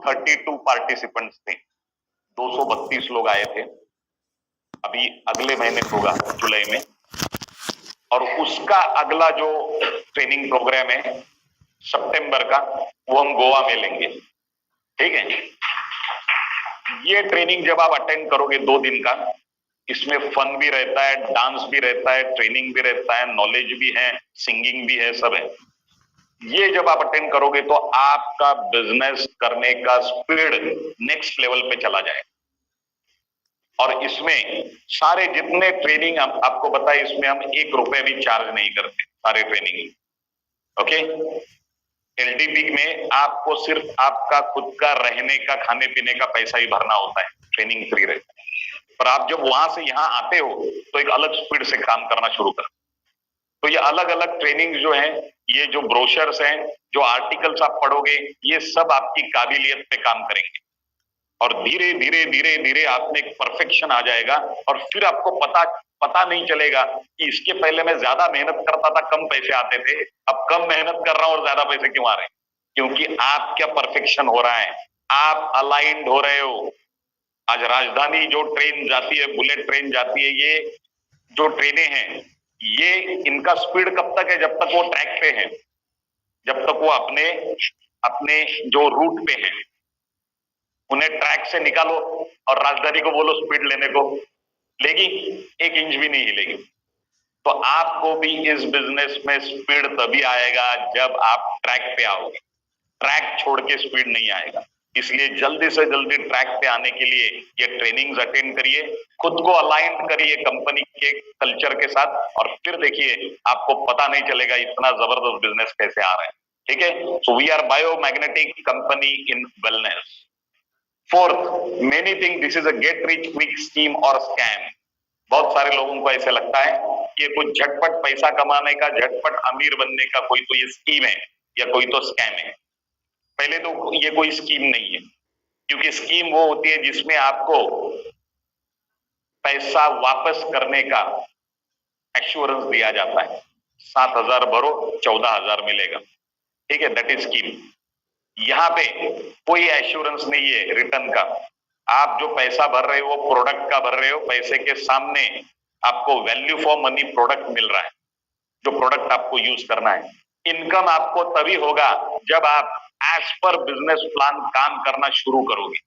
232 participants थे, 232 लोग आए थे। अभी अगले महीने होगा जुलाई में, और उसका अगला जो ट्रेनिंग प्रोग्राम है सितंबर का, वो हम गोवा में लेंगे। ठीक है, ये ट्रेनिंग जब आप अटेंड करोगे 2 दिन का, इसमें फन भी रहता है, डांस भी रहता है, ट्रेनिंग भी रहता है, नॉलेज भी है, सिंगिंग भी है, सब है। ये जब आप अटेंड करोगे तो आपका बिजनेस करने का स्पीड नेक्स्ट लेवल पे चला जाए। और इसमें सारे जितने ट्रेनिंग आपको बताए, इसमें हम 1 रुपए भी चार्ज नहीं करते, सारे ट्रेनिंग। ओके, एलडीपी में आपको सिर्फ आपका खुद का रहने का, खाने पीने का पैसा ही भरना होता है, ट्रेनिंग फ्री रहता है। पर आप जब वहां से यहाँ आते हो तो एक अलग स्पीड से काम करना शुरू कर। तो ये अलग अलग ट्रेनिंग जो है, ये जो ब्रोशर्स हैं, जो आर्टिकल्स आप पढ़ोगे, ये सब आपकी काबिलियत पे काम करेंगे। और धीरे धीरे धीरे धीरे आप में एक परफेक्शन आ जाएगा। और फिर आपको पता नहीं चलेगा कि इसके पहले मैं ज्यादा मेहनत करता था, कम पैसे आते थे, अब कम मेहनत कर रहा हूं और ज्यादा पैसे क्यों आ रहे हैं? क्योंकि आपका परफेक्शन हो रहा है, आप अलाइंड हो रहे हो। आज राजधानी जो ट्रेन जाती है, बुलेट ट्रेन जाती है, ये जो ट्रेनें हैं, ये इनका स्पीड कब तक है? जब तक वो ट्रैक पे है, जब तक वो अपने जो रूट पे है। उन्हें ट्रैक से निकालो और राजधानी को बोलो स्पीड लेने को, लेगी? 1 इंच भी नहीं हिलेगी। तो आपको भी इस बिजनेस में स्पीड तभी आएगा जब आप ट्रैक पे आओगे। ट्रैक छोड़ के स्पीड नहीं आएगा। इसलिए जल्दी से जल्दी ट्रैक पे आने के लिए ये ट्रेनिंग्स अटेंड करिए, खुद को अलाइन करिए कंपनी के कल्चर के साथ, और फिर देखिए आपको पता नहीं चलेगा इतना जबरदस्त बिजनेस कैसे आ रहा है। ठीक है, so we are biomagnetic company in wellness. Fourth, many think this is a get rich quick scheme और स्कैम। बहुत सारे लोगों को ऐसे लगता है कि ये कुछ झटपट पैसा कमाने का, झटपट अमीर बनने का कोई तो ये स्कीम है या कोई तो स्कैम है। पहले तो ये कोई स्कीम नहीं है, क्योंकि स्कीम वो होती है जिसमें आपको पैसा वापस करने का एश्योरेंस दिया जाता है। 7,000 भरो, 14,000 मिलेगा। ठीक है, दैट इज स्कीम। यहां पे कोई एश्योरेंस नहीं है रिटर्न का। आप जो पैसा भर रहे हो वो प्रोडक्ट का भर रहे हो, पैसे के सामने आपको वैल्यू फॉर मनी प्रोडक्ट मिल रहा है, जो प्रोडक्ट आपको यूज करना है। इनकम आपको तभी होगा जब आप एज पर बिजनेस प्लान काम करना शुरू करोगे,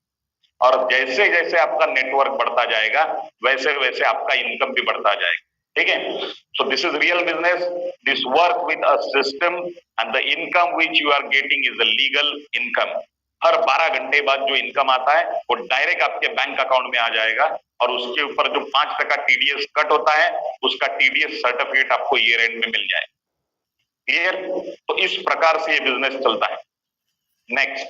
और जैसे जैसे आपका नेटवर्क बढ़ता जाएगा वैसे वैसे आपका इनकम भी बढ़ता जाएगा। ठीक है, so this is real business, this work with a system, and the income which you are getting is the legal income. हर 12 घंटे बाद जो इनकम आता है वो डायरेक्ट आपके बैंक अकाउंट में आ जाएगा, और उसके ऊपर जो 5% टीडीएस कट होता है, उसका टीडीएस सर्टिफिकेट आपको ईयर एंड में मिल जाएगा। क्लियर? तो इस प्रकार से ये बिजनेस चलता है। Next,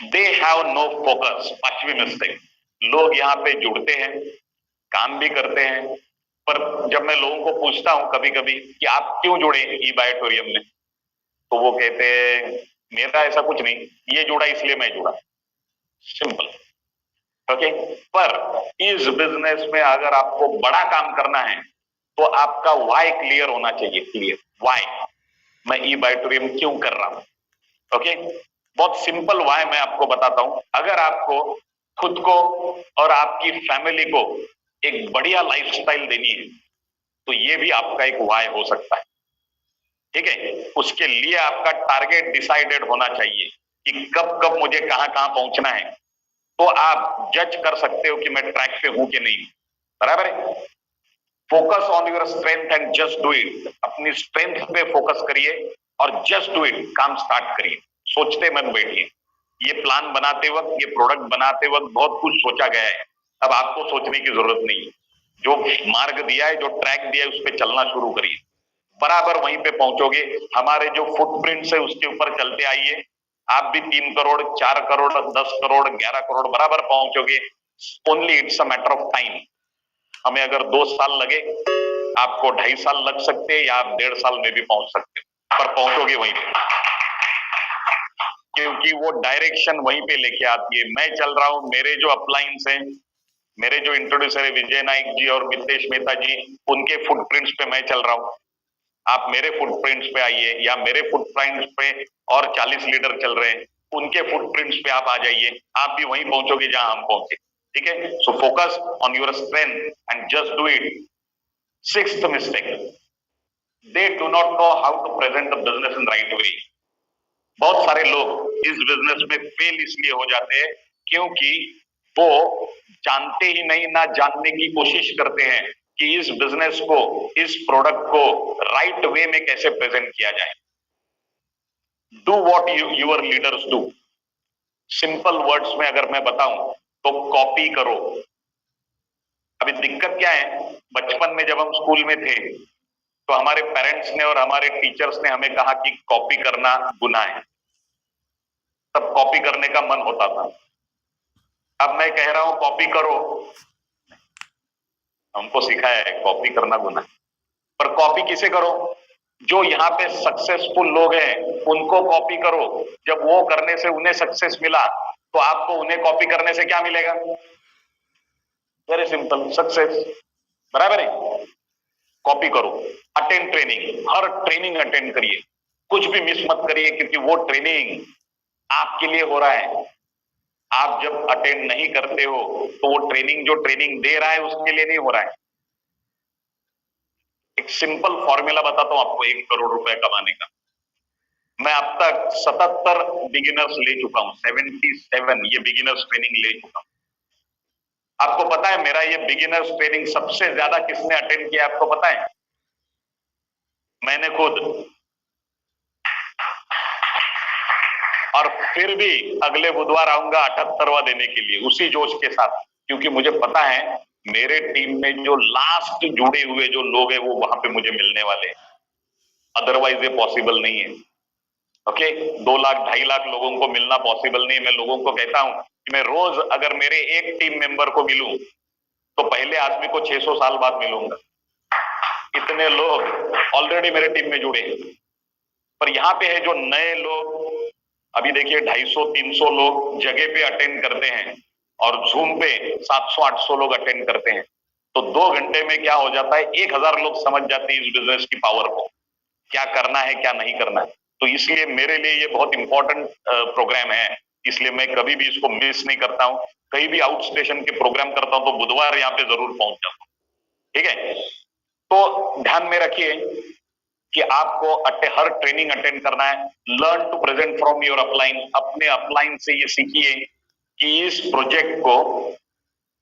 they have no focus. 5वीं मिस्टेक, लोग यहाँ पे जुड़ते हैं, काम भी करते हैं, पर जब मैं लोगों को पूछता हूं कभी कभी कि आप क्यों जुड़े ई बायोटोरियम में, तो वो कहते हैं मेरा ऐसा कुछ नहीं, ये जुड़ा इसलिए मैं जुड़ा। सिंपल। ओके, पर इस बिजनेस में अगर आपको बड़ा काम करना है तो आपका वाई क्लियर होना चाहिए। क्लियर वाई, मैं ई बायोटोरियम क्यों कर रहा हूं। ओके, बहुत सिंपल वाई मैं आपको बताता हूं। अगर आपको खुद को और आपकी फैमिली को एक बढ़िया लाइफस्टाइल देनी है तो ये भी आपका एक वाई हो सकता है। ठीक है, उसके लिए आपका टारगेट डिसाइडेड होना चाहिए कि कब कब मुझे कहां कहां पहुंचना है, तो आप जज कर सकते हो कि मैं ट्रैक पे हूं कि नहीं। बराबर है? Focus on your strength and just do it. अपनी स्ट्रेंथ पे फोकस करिए और जस्ट डू इट, काम स्टार्ट करिए, सोचते मत बैठिए। ये प्लान बनाते वक्त, ये प्रोडक्ट बनाते वक्त बहुत कुछ सोचा गया है, अब आपको सोचने की जरूरत नहीं। जो मार्ग दिया है, जो ट्रैक दिया है, उस पर चलना शुरू करिए, बराबर वहीं पे पहुंचोगे। हमारे जो फुटप्रिंट्स है उसके ऊपर चलते आइए, आप भी 3 करोड़, 4 करोड़, 10 करोड़, 11 करोड़ बराबर पहुंचोगे। Only it's a matter of time. हमें अगर 2 साल लगे, आपको 2.5 साल लग सकते हैं, या आप 1.5 साल में भी पहुंच सकते हो, पर पहुंचोगे वहीं पे, क्योंकि वो डायरेक्शन वहीं पे लेके आती है। मैं चल रहा हूं, मेरे जो अपलाइंस हैं, मेरे जो इंट्रोड्यूसर है विजय नाइक जी और मितेश मेहता जी, उनके फुटप्रिंट्स पे मैं चल रहा हूं। आप मेरे फुटप्रिंट्स पे आइए, या मेरे फुटप्रिंट्स पे और 40 लीडर चल रहे हैं, उनके फुटप्रिंट्स पे आप आ जाइए, आप भी वहीं पहुंचोगे जहां हम पहुंचे। ठीक है, so focus on your strength and just do it. Sixth mistake, they do not know how to present the business in right way. बहुत सारे लोग इस बिजनेस में फेल इसलिए हो जाते हैं क्योंकि वो जानते ही नहीं, ना जानने की कोशिश करते हैं कि इस बिजनेस को, इस प्रोडक्ट को राइट वे में कैसे प्रेजेंट किया जाए। Do what your leaders do. Simple words में अगर मैं बताऊं तो कॉपी करो। अभी दिक्कत क्या है, बचपन में जब हम स्कूल में थे तो हमारे पेरेंट्स ने और हमारे टीचर्स ने हमें कहा कि कॉपी करना गुनाह है, तब कॉपी करने का मन होता था। अब मैं कह रहा हूं कॉपी करो, हमको सिखाया है कॉपी करना गुनाह, पर कॉपी किसे करो? जो यहाँ पे सक्सेसफुल लोग हैं उनको कॉपी करो। जब वो करने से उन्हें सक्सेस मिला तो आपको उन्हें कॉपी करने से क्या मिलेगा? Very simple, success. बराबर है? कॉपी करो। Attend training, her training attend करिए, कुछ भी मिस मत करिए, क्योंकि वो ट्रेनिंग आपके लिए हो रहा है। आप जब अटेंड नहीं करते हो तो वो ट्रेनिंग, जो ट्रेनिंग दे रहा है उसके लिए नहीं हो रहा है। एक सिंपल फॉर्मूला बताता हूं आपको 1 करोड़ रुपए कमाने का। मैं अब तक 77 बिगिनर्स ले चुका हूं, 77 ये बिगिनर्स ट्रेनिंग ले चुका हूं। आपको पता है मेरा ये बिगिनर्स ट्रेनिंग सबसे ज्यादा किसने अटेंड किया, आपको पता है? मैंने खुद। और फिर भी अगले बुधवार आऊंगा 78वां देने के लिए उसी जोश के साथ, क्योंकि मुझे पता है मेरे टीम में जो लास्ट जुड़े हुए जो लोग हैं वो वहां पे मुझे मिलने वाले हैं, अदरवाइज ये पॉसिबल नहीं है। ओके, 2 लाख 2.5 लाख लोगों को मिलना पॉसिबल नहीं है। मैं लोगों को कहता हूं कि मैं रोज अगर मेरे एक टीम मेंबर को मिलूं तो पहले आदमी को 600 साल बाद मिलूंगा। इतने लोग ऑलरेडी मेरे टीम में जुड़े हैं। पर यहाँ पे है जो नए लोग, अभी देखिए 250-300 लोग जगह पे अटेंड करते हैं और जूम पे 700-800 लोग अटेंड करते हैं। तो 2 घंटे में क्या हो जाता है, 1000 लोग समझ जाते हैं इस बिजनेस की पावर को, क्या करना है क्या नहीं करना है। तो इसलिए मेरे लिए ये बहुत इंपॉर्टेंट प्रोग्राम है, इसलिए मैं कभी भी इसको मिस नहीं करता हूं। कहीं भी आउट स्टेशन के प्रोग्राम करता हूं तो बुधवार यहाँ पे जरूर पहुंच जाता हूं। ठीक है, तो ध्यान में रखिए कि आपको हर ट्रेनिंग अटेंड करना है। Learn to present from your upline. अपने अपलाइन से ये सीखिए कि इस प्रोजेक्ट को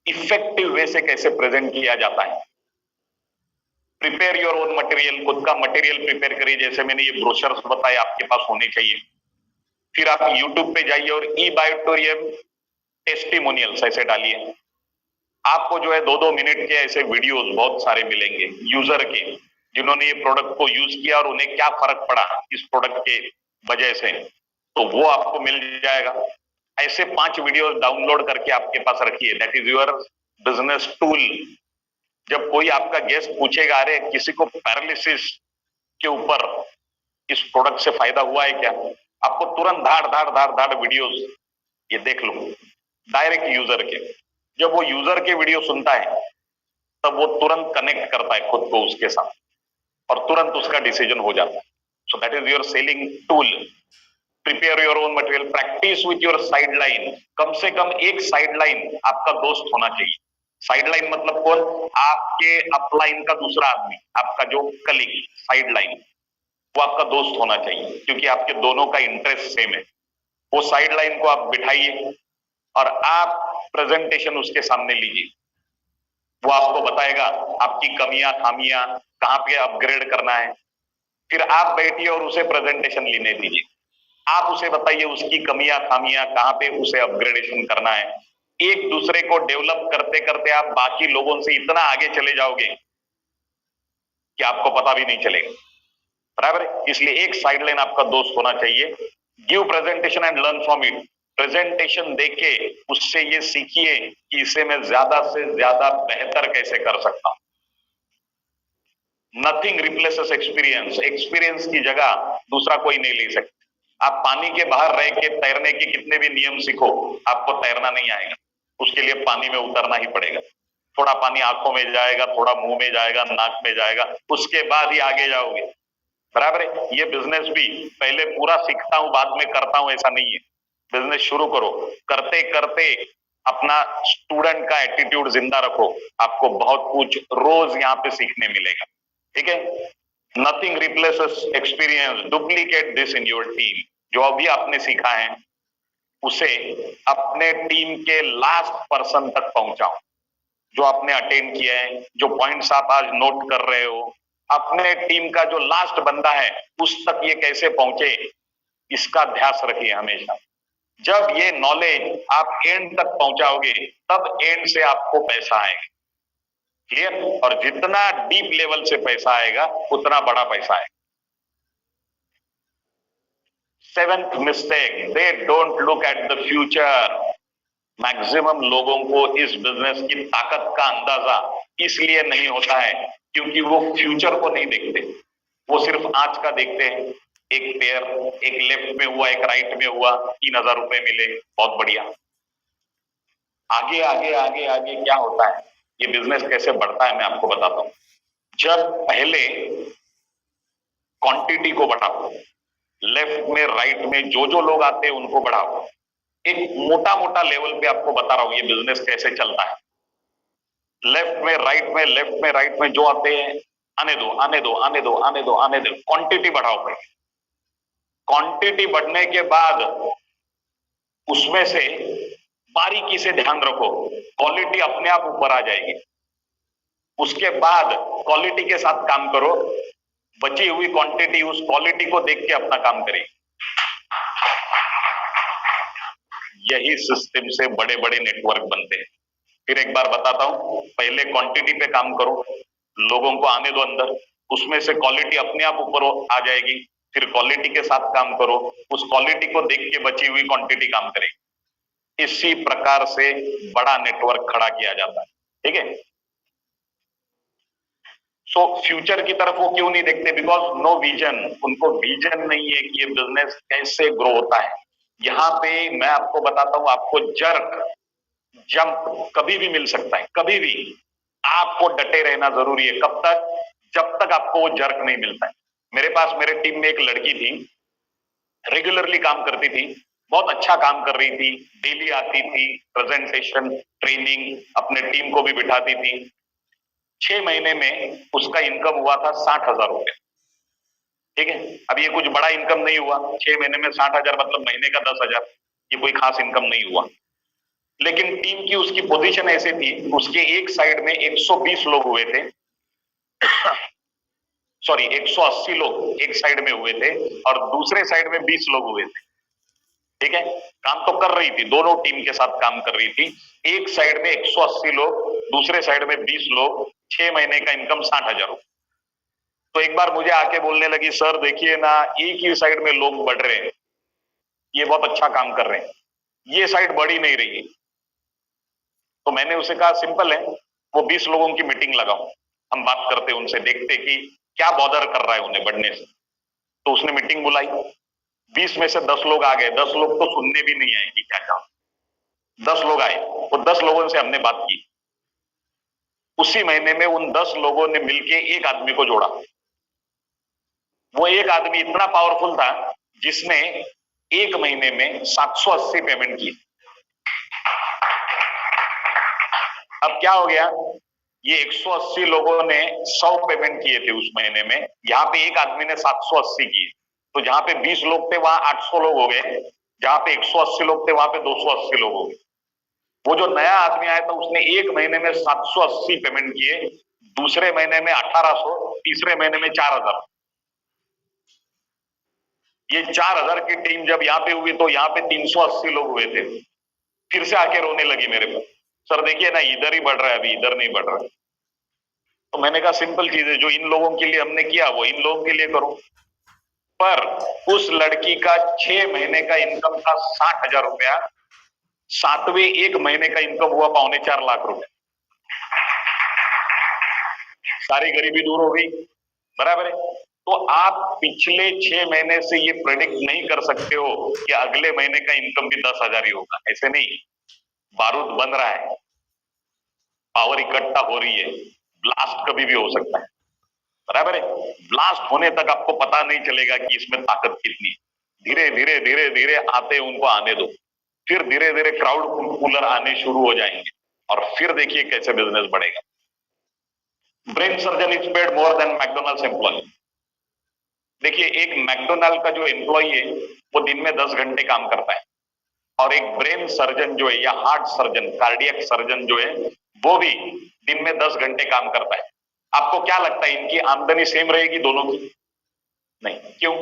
इफेक्टिव वे से कैसे प्रेजेंट किया जाता है। प्रिपेयर योर ओन मटेरियल, खुद का मटेरियल प्रिपेयर करिए। जैसे मैंने ये ब्रोशर्स बताए आपके पास होने चाहिए। फिर आप यूट्यूब पे जाइए और ई बायोटोरियम टेस्टिमोनियल्स ऐसे डालिए। आपको जो है 2-2 मिनट के ऐसे वीडियोस बहुत सारे मिलेंगे यूजर के, जिन्होंने ये प्रोडक्ट को यूज किया और उन्हें क्या फर्क पड़ा इस प्रोडक्ट के वजह से, तो वो आपको मिल जाएगा। ऐसे 5 वीडियोस डाउनलोड करके आपके पास रखिए। That is your business tool. जब कोई आपका गेस्ट पूछेगा अरे किसी को पैरालिसिस के ऊपर इस प्रोडक्ट से फायदा हुआ है क्या, आपको तुरंत धाड़ धाड़ धाड़ धाड़ वीडियोस ये देख लो डायरेक्ट यूजर के। जब वो यूजर के वीडियो सुनता है तब वो तुरंत कनेक्ट करता है खुद को उसके साथ और तुरंत उसका डिसीजन हो जाता है। So that is your selling tool. Prepare your own material, practice with your sideline. कम से कम एक साइडलाइन आपका दोस्त होना चाहिए। साइडलाइन मतलब कौन? आपके अपलाइन का दूसरा आदमी, आपका जो कलीग, साइडलाइन, वो आपका दोस्त होना चाहिए, क्योंकि आपके दोनों का इंटरेस्ट सेम है। वो साइडलाइन को आप बिठाइए और आप प्रेजेंटेशन उसके सामने लीजिए। वो आपको बताएगा आपकी कमियां खामियां कहां पे अपग्रेड करना है। फिर आप बैठिए और उसे प्रेजेंटेशन लेने दीजिए। आप उसे बताइए उसकी कमियां खामियां कहां पे उसे अपग्रेडेशन करना है। एक दूसरे को डेवलप करते करते आप बाकी लोगों से इतना आगे चले जाओगे कि आपको पता भी नहीं चलेगा। बराबर है? इसलिए एक साइडलाइन आपका दोस्त होना चाहिए। Give presentation and learn from it. Presentation देके उससे ये सीखिए कि इसे मैं ज्यादा से ज्यादा बेहतर कैसे कर सकता हूं। Nothing replaces experience. एक्सपीरियंस की जगह दूसरा कोई नहीं ले सकता। आप पानी के बाहर रह के तैरने के कितने भी नियम सीखो, आपको तैरना नहीं आएगा। उसके लिए पानी में उतरना ही पड़ेगा। थोड़ा पानी आंखों में जाएगा, थोड़ा मुंह में जाएगा, नाक में जाएगा, उसके बाद ही आगे जाओगे। बराबर है? ये बिजनेस भी पहले पूरा सीखता हूं बाद में करता हूं ऐसा नहीं है। बिजनेस शुरू करो, करते करते अपना स्टूडेंट का एटीट्यूड जिंदा रखो, आपको बहुत कुछ रोज यहाँ पे सीखने मिलेगा। ठीक है, nothing replaces experience, duplicate this in your team. जो अभी आपने सीखा है उसे अपने टीम के लास्ट पर्सन तक पहुंचाओ। जो आपने अटेंड किया है, जो पॉइंट्स आप आज नोट कर रहे हो, अपने टीम का जो लास्ट बंदा है उस तक ये कैसे पहुंचे, इसका ध्यान रखिए हमेशा। जब ये नॉलेज आप एंड तक पहुंचाओगे तब एंड से आपको पैसा आएगा। क्लियर? और जितना डीप लेवल से पैसा आएगा उतना बड़ा पैसा आएगा। Seventh mistake, they don't look at the future. Maximum लोगों को इस बिजनेस की ताकत का अंदाजा इसलिए नहीं होता है क्योंकि वो फ्यूचर को नहीं देखते, वो सिर्फ आज का देखते हैं। एक पेयर, एक लेफ्ट में हुआ, एक राइट में हुआ, 3,000 रुपए मिले, बहुत बढ़िया। आगे आगे आगे आगे क्या होता है, ये बिजनेस कैसे बढ़ता है मैं आपको बताता हूं। जब पहले क्वांटिटी को बढ़ाओ, लेफ्ट में राइट में जो जो लोग आते हैं उनको बढ़ाओ। एक मोटा मोटा लेवल पे आपको बता रहा हूं ये बिजनेस कैसे चलता है। लेफ्ट में राइट में, लेफ्ट में राइट में जो आते हैं आने दो आने दो आने दो आने दो आने दो, क्वांटिटी बढ़ाओ पहले। क्वांटिटी बढ़ने के बाद उसमें से बारीकी से ध्यान रखो, क्वालिटी अपने आप ऊपर आ जाएगी। उसके बाद क्वालिटी के साथ काम करो, बची हुई क्वांटिटी उस क्वालिटी को देख के अपना काम करेगी। यही सिस्टम से बड़े बड़े नेटवर्क बनते हैं। फिर एक बार बताता हूं, पहले क्वांटिटी पे काम करो, लोगों को आने दो अंदर, उसमें से क्वालिटी अपने आप ऊपर आ जाएगी। फिर क्वालिटी के साथ काम करो, उस क्वालिटी को देख के बची हुई क्वांटिटी काम करेगी। इसी प्रकार से बड़ा नेटवर्क खड़ा किया जाता है। ठीक है, सो फ्यूचर की तरफ वो क्यों नहीं देखते? बिकॉज नो विजन, उनको विजन नहीं है कि ये बिजनेस कैसे ग्रो होता है। यहां पे मैं आपको बताता हूं, आपको जर्क जंप कभी भी मिल सकता है, कभी भी। आपको डटे रहना जरूरी है। कब तक? जब तक आपको वो जर्क नहीं मिलता है। मेरे पास, मेरे टीम में एक लड़की थी, रेगुलरली काम करती थी, बहुत अच्छा काम कर रही थी, डेली आती थी, प्रेजेंटेशन, ट्रेनिंग, अपने टीम को भी बिठाती थी। 6 महीने में उसका इनकम हुआ था 60,000 रुपए। ठीक है, अब ये कुछ बड़ा इनकम नहीं हुआ, 6 महीने में 60,000 मतलब महीने का 10,000, ये कोई खास इनकम नहीं हुआ। लेकिन टीम की उसकी पोजीशन ऐसी थी, उसके एक साइड में 120 लोग हुए थे सॉरी 180 लोग एक साइड में हुए थे और दूसरे साइड में 20 लोग हुए थे। ठीक है, काम तो कर रही थी, दोनों टीम के साथ काम कर रही थी। एक साइड में 180 लोग, दूसरे साइड में 20 लोग, 6 महीने का इनकम 60,000। तो एक बार मुझे आके बोलने लगी, सर देखिए ना, एक ही साइड में लोग बढ़ रहे हैं, ये बहुत अच्छा काम कर रहे हैं, ये साइड बढ़ ही नहीं रही है। तो मैंने उसे कहा सिंपल है, वो 20 लोगों की मीटिंग लगाओ, हम बात करते उनसे, देखते कि क्या बॉदर कर रहा है उन्हें बढ़ने से। तो उसने मीटिंग बुलाई, 20 में से 10 लोग आ गए, 10 लोग तो सुनने भी नहीं आए कि क्या काम। 10 लोग आए, वो 10 लोगों से हमने बात की। उसी महीने में उन 10 लोगों ने मिलके एक आदमी को जोड़ा। वो एक आदमी इतना पावरफुल था जिसने एक महीने में 780 पेमेंट की। अब क्या हो गया, ये 180 लोगों ने 100 पेमेंट किए थे उस महीने में, यहाँ पे एक आदमी ने 780 किए। तो जहां पे 20 लोग थे वहां 800 लोग हो गए, जहां पे 180 लोग थे वहां पे 280 लोग हो गए। वो जो नया आदमी आया था उसने एक महीने में 780 पेमेंट किए, दूसरे महीने में 1800, तीसरे महीने में 4,000। ये 4,000 की टीम जब यहाँ पे हुई तो यहाँ पे 380 लोग हुए थे। फिर से आके रोने लगी मेरे को, सर देखिए ना, इधर ही बढ़ रहा है, अभी इधर नहीं बढ़ रहा है। तो मैंने कहा सिंपल चीज है, जो इन लोगों के लिए हमने किया वो इन लोगों के लिए करो। पर उस लड़की का 6 महीने का इनकम था 60,000 रुपया, 7वें एक महीने का इनकम हुआ 4.25 लाख रुपए। सारी गरीबी दूर हो गई, बराबर है। तो आप पिछले 6 महीने से ये प्रेडिक्ट नहीं कर सकते हो कि अगले महीने का इनकम भी 10,000 ही होगा, ऐसे नहीं। बारूद बन रहा है, पावर इकट्ठा हो रही है, ब्लास्ट कभी भी हो सकता है, बराबर है। ब्लास्ट होने तक आपको पता नहीं चलेगा कि इसमें ताकत कितनी है। धीरे धीरे धीरे धीरे आते उनको आने दो, फिर धीरे धीरे क्राउड कूलर आने शुरू हो जाएंगे और फिर देखिए कैसे बिजनेस बढ़ेगा। Brain surgeon is paid more than McDonald's employ. देखिए एक मैकडोनल्ड का जो एम्प्लॉय है वो दिन में 10 घंटे काम करता है, और एक ब्रेन सर्जन जो है या हार्ट सर्जन, कार्डियक सर्जन जो है वो भी दिन में 10 घंटे काम करता है। आपको क्या लगता है इनकी आमदनी सेम रहेगी दोनों की? नहीं। क्यों?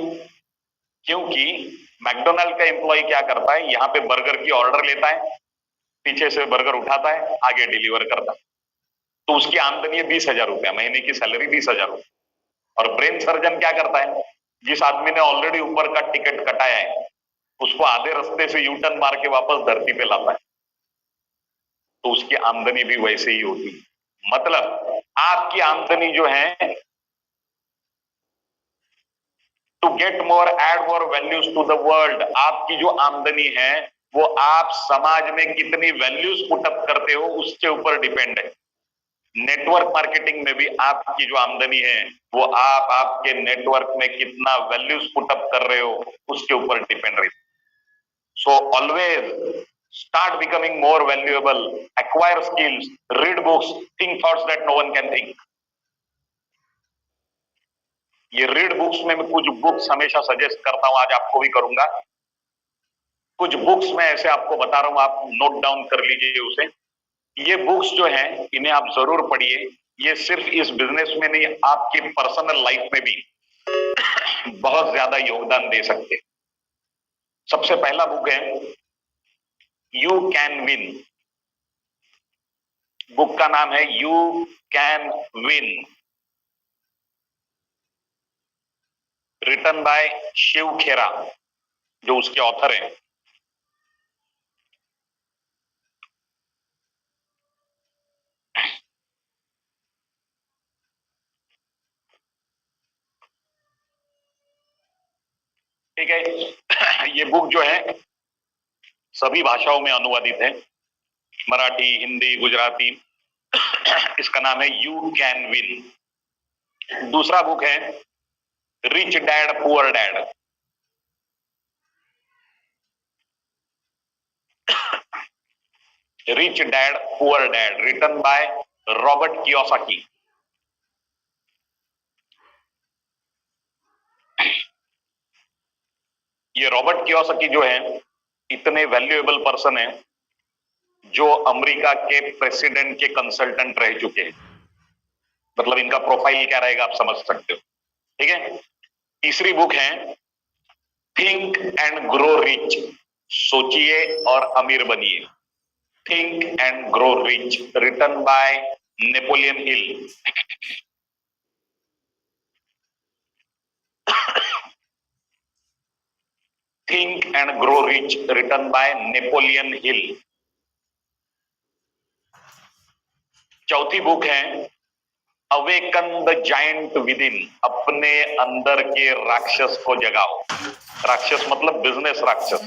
क्योंकि मैकडोनल्ड का एम्प्लॉय क्या करता है, यहाँ पे बर्गर की ऑर्डर लेता है, पीछे से बर्गर उठाता है, आगे डिलीवर करता है, तो उसकी आमदनी है 20,000 रुपया, महीने की सैलरी 20,000 रुपया। और ब्रेन सर्जन क्या करता है, जिस आदमी ने ऑलरेडी ऊपर का टिकट कटाया है उसको आधे रास्ते से यू टर्न मार के वापस धरती पे लाता है, तो उसकी आमदनी भी वैसे ही होती है। मतलब आपकी आमदनी जो है to get more, add more values to the world, आपकी जो आमदनी है वो आप समाज में कितनी वैल्यूज पुटअप करते हो उसके ऊपर डिपेंड है। नेटवर्क मार्केटिंग में भी आपकी जो आमदनी है वो आप आपके नेटवर्क में कितना वैल्यूज पुटअप कर रहे हो उसके ऊपर डिपेंड रहती है। So always start becoming more valuable, acquire skills, read books, think thoughts that no one can think. ये रीड बुक्स में मैं कुछ बुक्स हमेशा सजेस्ट करता हूं, आज आपको भी करूंगा। कुछ बुक्स में ऐसे आपको बता रहा हूं, आप नोट डाउन कर लीजिए उसे। ये बुक्स जो हैं इन्हें आप जरूर पढ़िए, ये सिर्फ इस बिजनेस में नहीं आपकी पर्सनल लाइफ में भी बहुत ज्यादा योगदान दे सकते। सबसे पहला बुक है यू कैन विन। बुक का नाम है you can win, written by Shiv Khera, जो उसके ऑथर हैं। ठीक है, ये बुक जो है सभी भाषाओं में अनुवादित है, मराठी, हिंदी, गुजराती। इसका नाम है यू कैन विन। दूसरा बुक है rich dad poor dad. Rich dad poor dad, written by Robert Kiyosaki. ये रॉबर्ट कियोसाकी जो है इतने वैल्यूएबल पर्सन है जो अमेरिका के प्रेसिडेंट के कंसल्टेंट रह चुके हैं। मतलब इनका प्रोफाइल क्या रहेगा आप समझ सकते हो। ठीक है, तीसरी बुक है थिंक एंड ग्रो रिच, सोचिए और अमीर बनिए। Think and grow rich, written by Napoleon Hill. Think and grow rich, written by Napoleon Hill. चौथी बुक है awaken the giant within, अपने अंदर के राक्षस को जगाओ। राक्षस मतलब बिजनेस राक्षस,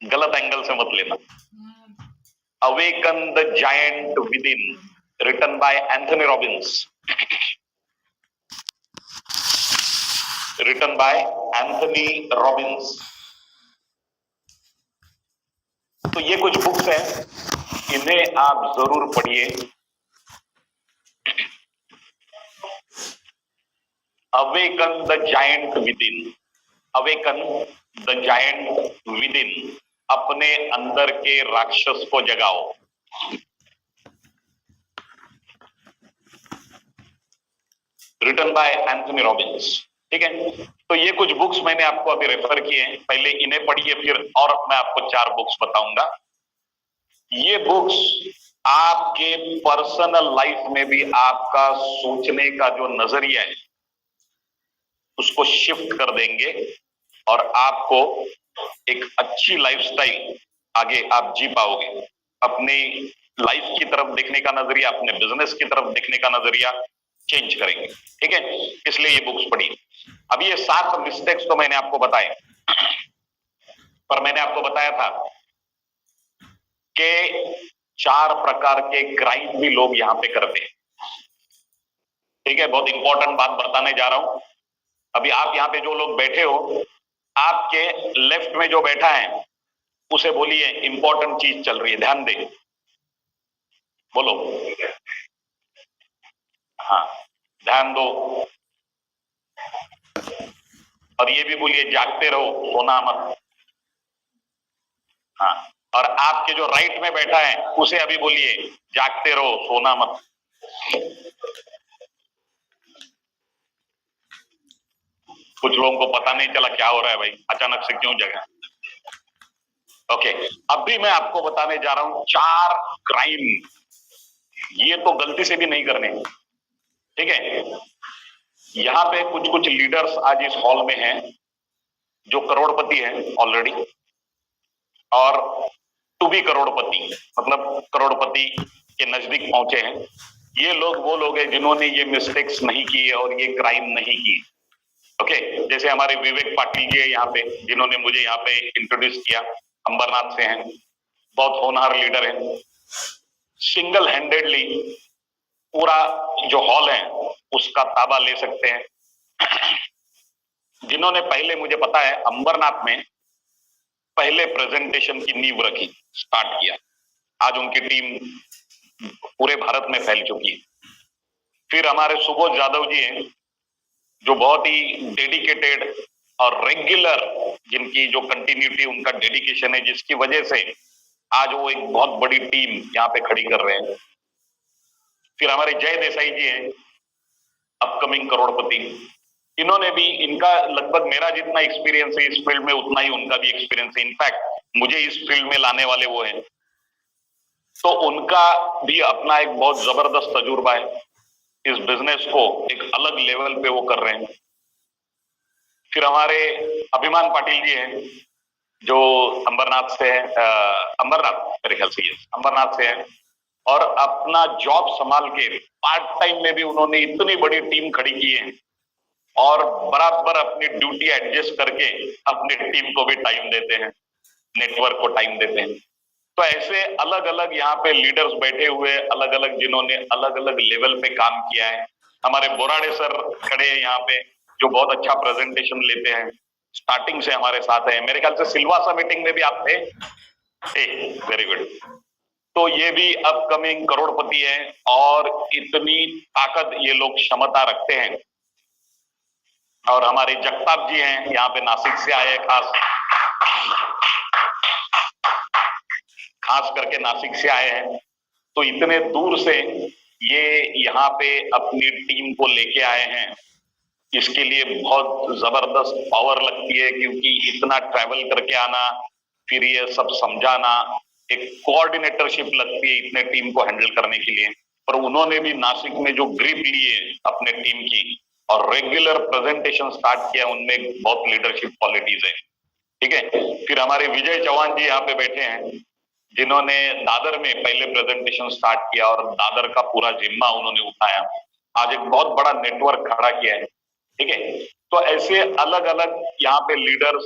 गलत एंगल से मत लेना। Awaken the giant within, written by Anthony Robbins. Written by Anthony Robbins. तो ये कुछ बुक्स हैं, इन्हें आप जरूर पढ़िए। Awaken the giant within, awaken the giant within, अपने अंदर के राक्षस को जगाओ। Written by Anthony Robbins. ठीक है, तो ये कुछ बुक्स मैंने आपको अभी रेफर किए हैं, पहले इन्हें पढ़िए, फिर और मैं आपको 4 बुक्स बताऊंगा। ये बुक्स आपके पर्सनल लाइफ में भी आपका सोचने का जो नजरिया है उसको शिफ्ट कर देंगे और आपको एक अच्छी लाइफस्टाइल आगे आप जी पाओगे। अपनी लाइफ की तरफ देखने का नजरिया, अपने बिजनेस की तरफ देखने का नजरिया चेंज करेंगे। ठीक है, इसलिए ये बुक्स पढ़ी। अब ये 7 मिस्टेक्स तो मैंने आपको बताए, पर मैंने आपको बताया था कि 4 प्रकार के क्राइम भी लोग यहां पे करते हैं। ठीक है, बहुत इंपॉर्टेंट बात बताने जा रहा हूं। अभी आप यहां पे जो लोग बैठे हो आपके लेफ्ट में जो बैठा है उसे बोलिए इंपॉर्टेंट चीज चल रही है, ध्यान दे, बोलो। हाँ, ध्यान दो। और ये भी बोलिए जागते रहो, सोना मत। हाँ, और आपके जो राइट में बैठा है उसे अभी बोलिए जागते रहो, सोना मत। कुछ लोगों को पता नहीं चला क्या हो रहा है भाई, अचानक से क्यों जगा। ओके, अभी मैं आपको बताने जा रहा हूं 4 क्राइम, ये तो गलती से भी नहीं करने, ठीक है। यहां पे कुछ कुछ लीडर्स आज इस हॉल में हैं जो करोड़पति हैं ऑलरेडी, और टू बी करोड़पति, मतलब करोड़पति के नजदीक पहुंचे हैं। ये लोग वो लोग हैं जिन्होंने ये मिस्टेक्स नहीं की और ये क्राइम नहीं की। ओके, जैसे हमारे विवेक पाटिल जी है यहाँ पे, जिन्होंने मुझे यहाँ पे इंट्रोड्यूस किया, अंबरनाथ से हैं, बहुत होनहार लीडर हैं। सिंगल हैंडेडली पूरा जो हॉल है उसका ताबा ले सकते हैं। जिन्होंने पहले, मुझे पता है, अंबरनाथ में पहले प्रेजेंटेशन की नींव रखी, स्टार्ट किया। आज उनकी टीम पूरे भारत में फैल चुकी है। फिर हमारे सुबोध यादव जी हैं जो बहुत ही डेडिकेटेड और रेगुलर, जिनकी जो कंटिन्यूटी, उनका डेडिकेशन है, जिसकी वजह से आज वो एक बहुत बड़ी टीम यहाँ पे खड़ी कर रहे हैं। फिर हमारे जय देसाई जी हैं, अपकमिंग करोड़पति। इन्होंने भी, इनका लगभग मेरा जितना एक्सपीरियंस है इस फील्ड में उतना ही उनका भी एक्सपीरियंस है। इनफैक्ट मुझे इस फील्ड में लाने वाले वो हैं, तो उनका भी अपना एक बहुत जबरदस्त तजुर्बा है। इस बिजनेस को एक अलग लेवल पे वो कर रहे हैं। फिर हमारे अभिमान पाटिल जी हैं जो अंबरनाथ से हैं, अंबरनाथ मेरे ख्याल से, अंबरनाथ से हैं, और अपना जॉब संभाल के पार्ट टाइम में भी उन्होंने इतनी बड़ी टीम खड़ी की है और बराबर अपनी ड्यूटी एडजस्ट करके अपनी टीम को भी टाइम देते हैं, नेटवर्क को टाइम देते हैं। तो ऐसे अलग अलग यहाँ पे लीडर्स बैठे हुए, अलग अलग, जिन्होंने अलग अलग लेवल पे काम किया है। हमारे बोराडे सर खड़े हैं यहाँ पे, जो बहुत अच्छा प्रेजेंटेशन लेते हैं, स्टार्टिंग से हमारे साथ है। मेरे ख्याल से सिलवासा मीटिंग में भी आप थे। Very good. तो ये भी अपकमिंग करोड़पति हैं और इतनी ताकत ये लोग क्षमता रखते हैं। और हमारे जगताप जी हैं, यहाँ पे नासिक से आए हैं, खास करके नासिक से आए हैं। तो इतने दूर से ये यहाँ पे अपनी टीम को लेके आए हैं, इसके लिए बहुत जबरदस्त पावर लगती है, क्योंकि इतना ट्रैवल करके आना, फिर ये सब समझाना, एक कोऑर्डिनेटरशिप लगती है इतने टीम को हैंडल करने के लिए। पर उन्होंने भी नासिक में जो ग्रिप ली है अपने टीम की और रेगुलर प्रेजेंटेशन स्टार्ट किया, उनमें बहुत लीडरशिप क्वालिटीज है, ठीक है। फिर हमारे विजय चौहान जी यहाँ पे बैठे हैं, जिन्होंने दादर में पहले प्रेजेंटेशन स्टार्ट किया और दादर का पूरा जिम्मा उन्होंने उठाया, आज एक बहुत बड़ा नेटवर्क खड़ा किया है, ठीक है। तो ऐसे अलग अलग यहाँ पे लीडर्स